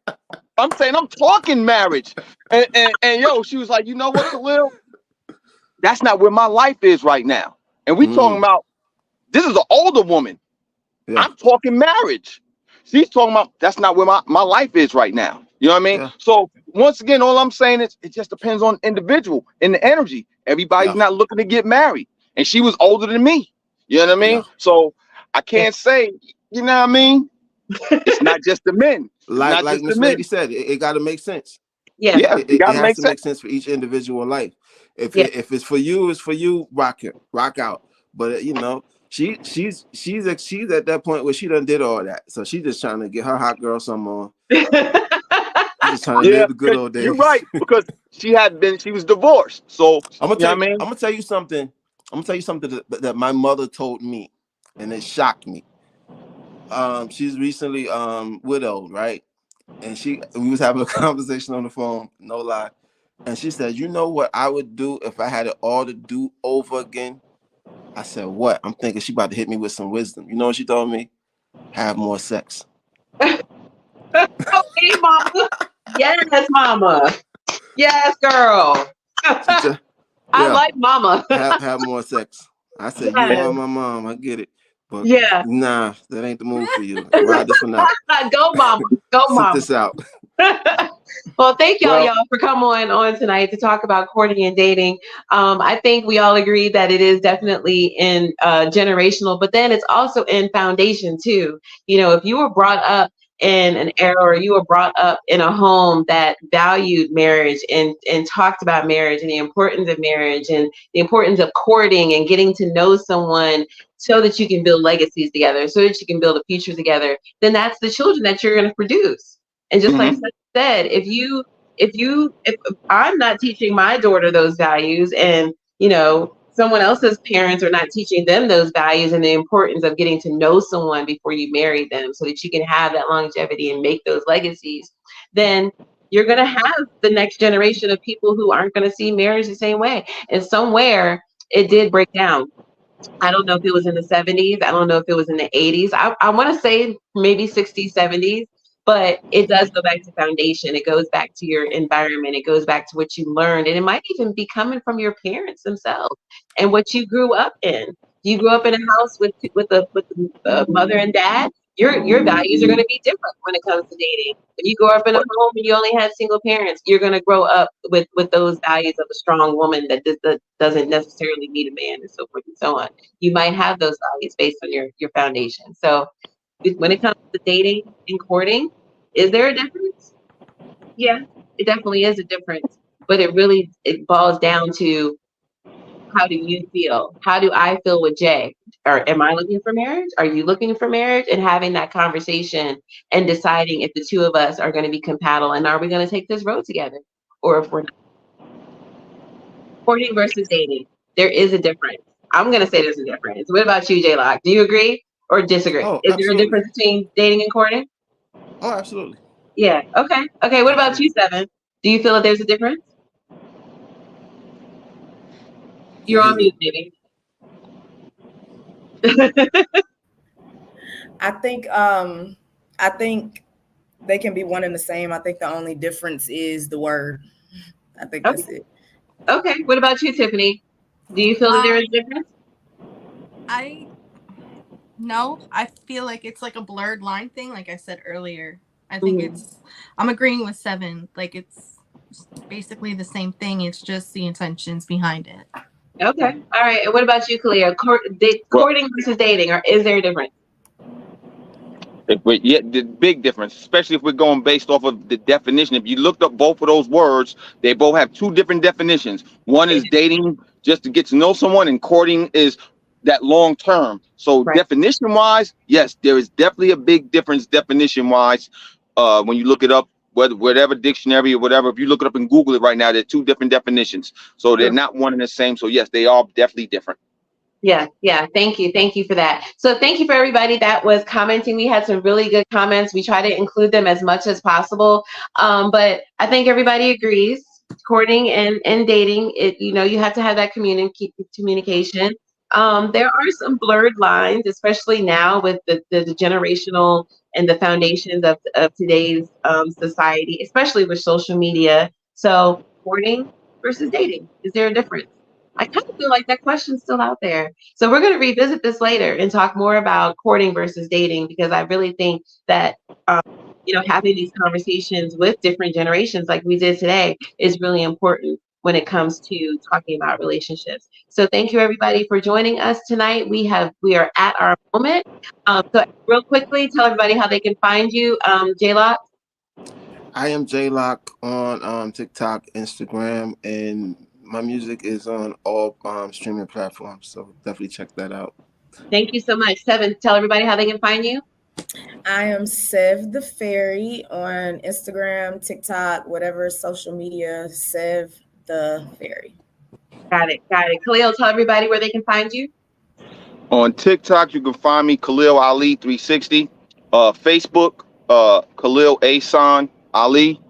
I'm saying I'm talking marriage. And she was like, you know what, Khalil? That's not where my life is right now. And we talking about, this is an older woman. Yeah. I'm talking marriage. She's talking about, that's not where my life is right now. You know what I mean? Yeah. So once again, all I'm saying is it just depends on individual and the energy. Everybody's not looking to get married. And she was older than me. You know what I mean? Yeah. So I can't say, you know what I mean? It's not just the men. Like Miss Lady said, it got to make sense. Yeah, it has to make sense for each individual life. If it's for you, it's for you. Rock out. But she's at that point where she done did all that, so she's just trying to get her hot girl some more. She's just trying to live the good old days. You're right, because she was divorced. So I'm gonna tell you something. I'm gonna tell you something that my mother told me, and it shocked me. She's recently widowed, right? And we was having a conversation on the phone, no lie. And she said, you know what I would do if I had it all to do over again? I said, what? I'm thinking she about to hit me with some wisdom. You know what she told me? Have more sex. Okay, mama. Yes, mama. Yes, girl. I like mama. have more sex. I said, you are my mom. I get it. But nah, that ain't the move for you. Ride this one out. Go, mama. Go, mama. Sit this out. Well, thank y'all for coming on tonight to talk about courting and dating. I think we all agree that it is definitely in generational, but then it's also in foundation too. If you were brought up in an era, or you were brought up in a home that valued marriage and talked about marriage and the importance of marriage and the importance of courting and getting to know someone so that you can build legacies together, so that you can build a future together, then that's the children that you're going to produce. And just like Seth said, if I'm not teaching my daughter those values, and someone else's parents are not teaching them those values and the importance of getting to know someone before you marry them, so that you can have that longevity and make those legacies, then you're going to have the next generation of people who aren't going to see marriage the same way. And somewhere it did break down. I don't know if it was in the 70s. I don't know if it was in the 80s. I want to say maybe 60s, 70s. But it does go back to foundation. It goes back to your environment. It goes back to what you learned. And it might even be coming from your parents themselves and what you grew up in. You grew up in a house with a mother and dad. Your values are going to be different when it comes to dating. If you grow up in a home and you only had single parents, you're going to grow up with those values of a strong woman that doesn't necessarily need a man, and so forth and so on. You might have those values based on your foundation. So when it comes to dating and courting, is there a difference? Yeah, it definitely is a difference. But it boils down to, how do you feel? How do I feel with Jay? Or am I looking for marriage? Are you looking for marriage? And having that conversation and deciding if the two of us are going to be compatible and are we going to take this road together, or if we're not. Courting versus dating, there is a difference. I'm going to say there's a difference. What about you, J-Lock? Do you agree or disagree? Is there a difference between dating and courting? Oh, absolutely. Yeah. Okay. What about you, Seven? Do you feel that there's a difference? You're on mute, baby. I think they can be one and the same. I think the only difference is the word. I think that's it. Okay. What about you, Tiffany? Do you feel that there is a difference? No, I feel like it's like a blurred line thing. Like I said earlier, I think I'm agreeing with 7. Like it's basically the same thing. It's just the intentions behind it. Okay. All right. And what about you, Kalia? Courting versus dating, or is there a difference? The big difference, especially if we're going based off of the definition. If you looked up both of those words, they both have 2 different definitions. One is dating just to get to know someone, and courting is that long term. So definition wise, yes, there is definitely a big difference definition wise. When you look it up, whatever dictionary or whatever, if you look it up and Google it right now, they're 2 different definitions. So they're not one and the same. So yes, they are definitely different. Yeah. Thank you for that. So thank you for everybody that was commenting. We had some really good comments. We try to include them as much as possible. But I think everybody agrees, courting and dating, you have to have that communication. There are some blurred lines, especially now with the generational and the foundations of today's society, especially with social media. So courting versus dating, is there a difference? I kind of feel like that question's still out there. So we're going to revisit this later and talk more about courting versus dating, because I really think that, having these conversations with different generations like we did today is really important when it comes to talking about relationships. So thank you everybody for joining us tonight. We are at our moment. So real quickly, tell everybody how they can find you. J-Lock. I am J-Lock on TikTok, Instagram, and my music is on all streaming platforms, so definitely check that out. Thank you so much. Seven, tell everybody how they can find you. I am Sev the Fairy on Instagram, TikTok, whatever social media, Sev the Fairy. Got it. Khalil, tell everybody where they can find you. On TikTok, you can find me, Khalil Ali 360. Facebook, Khalil Ahsan Ali.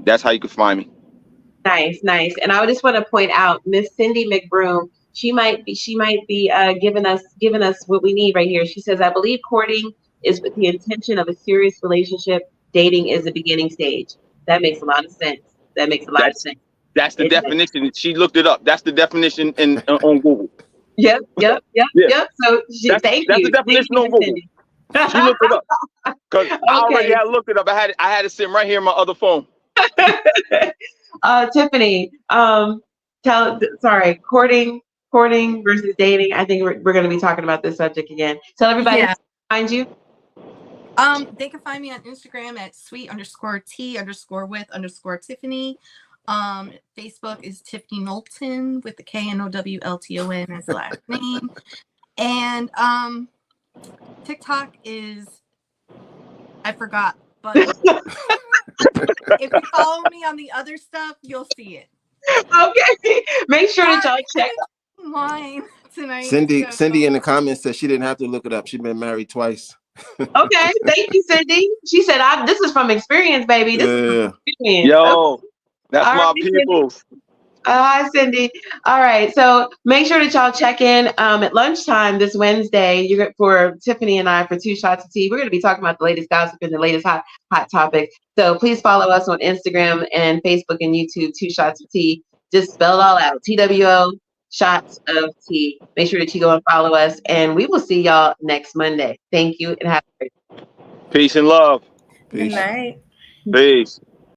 That's how you can find me. Nice. And I just want to point out Miss Cindy McBroom. She might be giving us what we need right here. She says, I believe courting is with the intention of a serious relationship. Dating is the beginning stage. That makes a lot of sense. That's the definition. She looked it up. That's the definition on Google. Yep. So thank you. That's the definition on Google. She looked it up. Because I already had looked it up. I had it sitting right here on my other phone. Tiffany, courting versus dating. I think we're going to be talking about this subject again. Tell everybody how to find you. They can find me on Instagram at sweet_T_with_Tiffany. Facebook is Tiffany Knowlton with the KNOWLTON as the last name. And TikTok is, I forgot, but if you follow me on the other stuff, you'll see it. Okay. Make sure that y'all check mine tonight. Cindy in the comments said she didn't have to look it up. She's been married twice. Okay, thank you, Cindy. She said, "This is from experience, baby. This is from experience." Yo, that's all my people. Hi, Cindy. All right, so make sure that y'all check in at lunchtime this Wednesday. For Tiffany and I for 2 Shots of Tea. We're going to be talking about the latest gossip and the latest hot topics. So please follow us on Instagram and Facebook and YouTube. 2 Shots of Tea. Just spell it all out. TWO Shots of Tea. Make sure that you go and follow us, and we will see y'all next Monday. Thank you, and have a great day. Peace and love. Good night. Peace.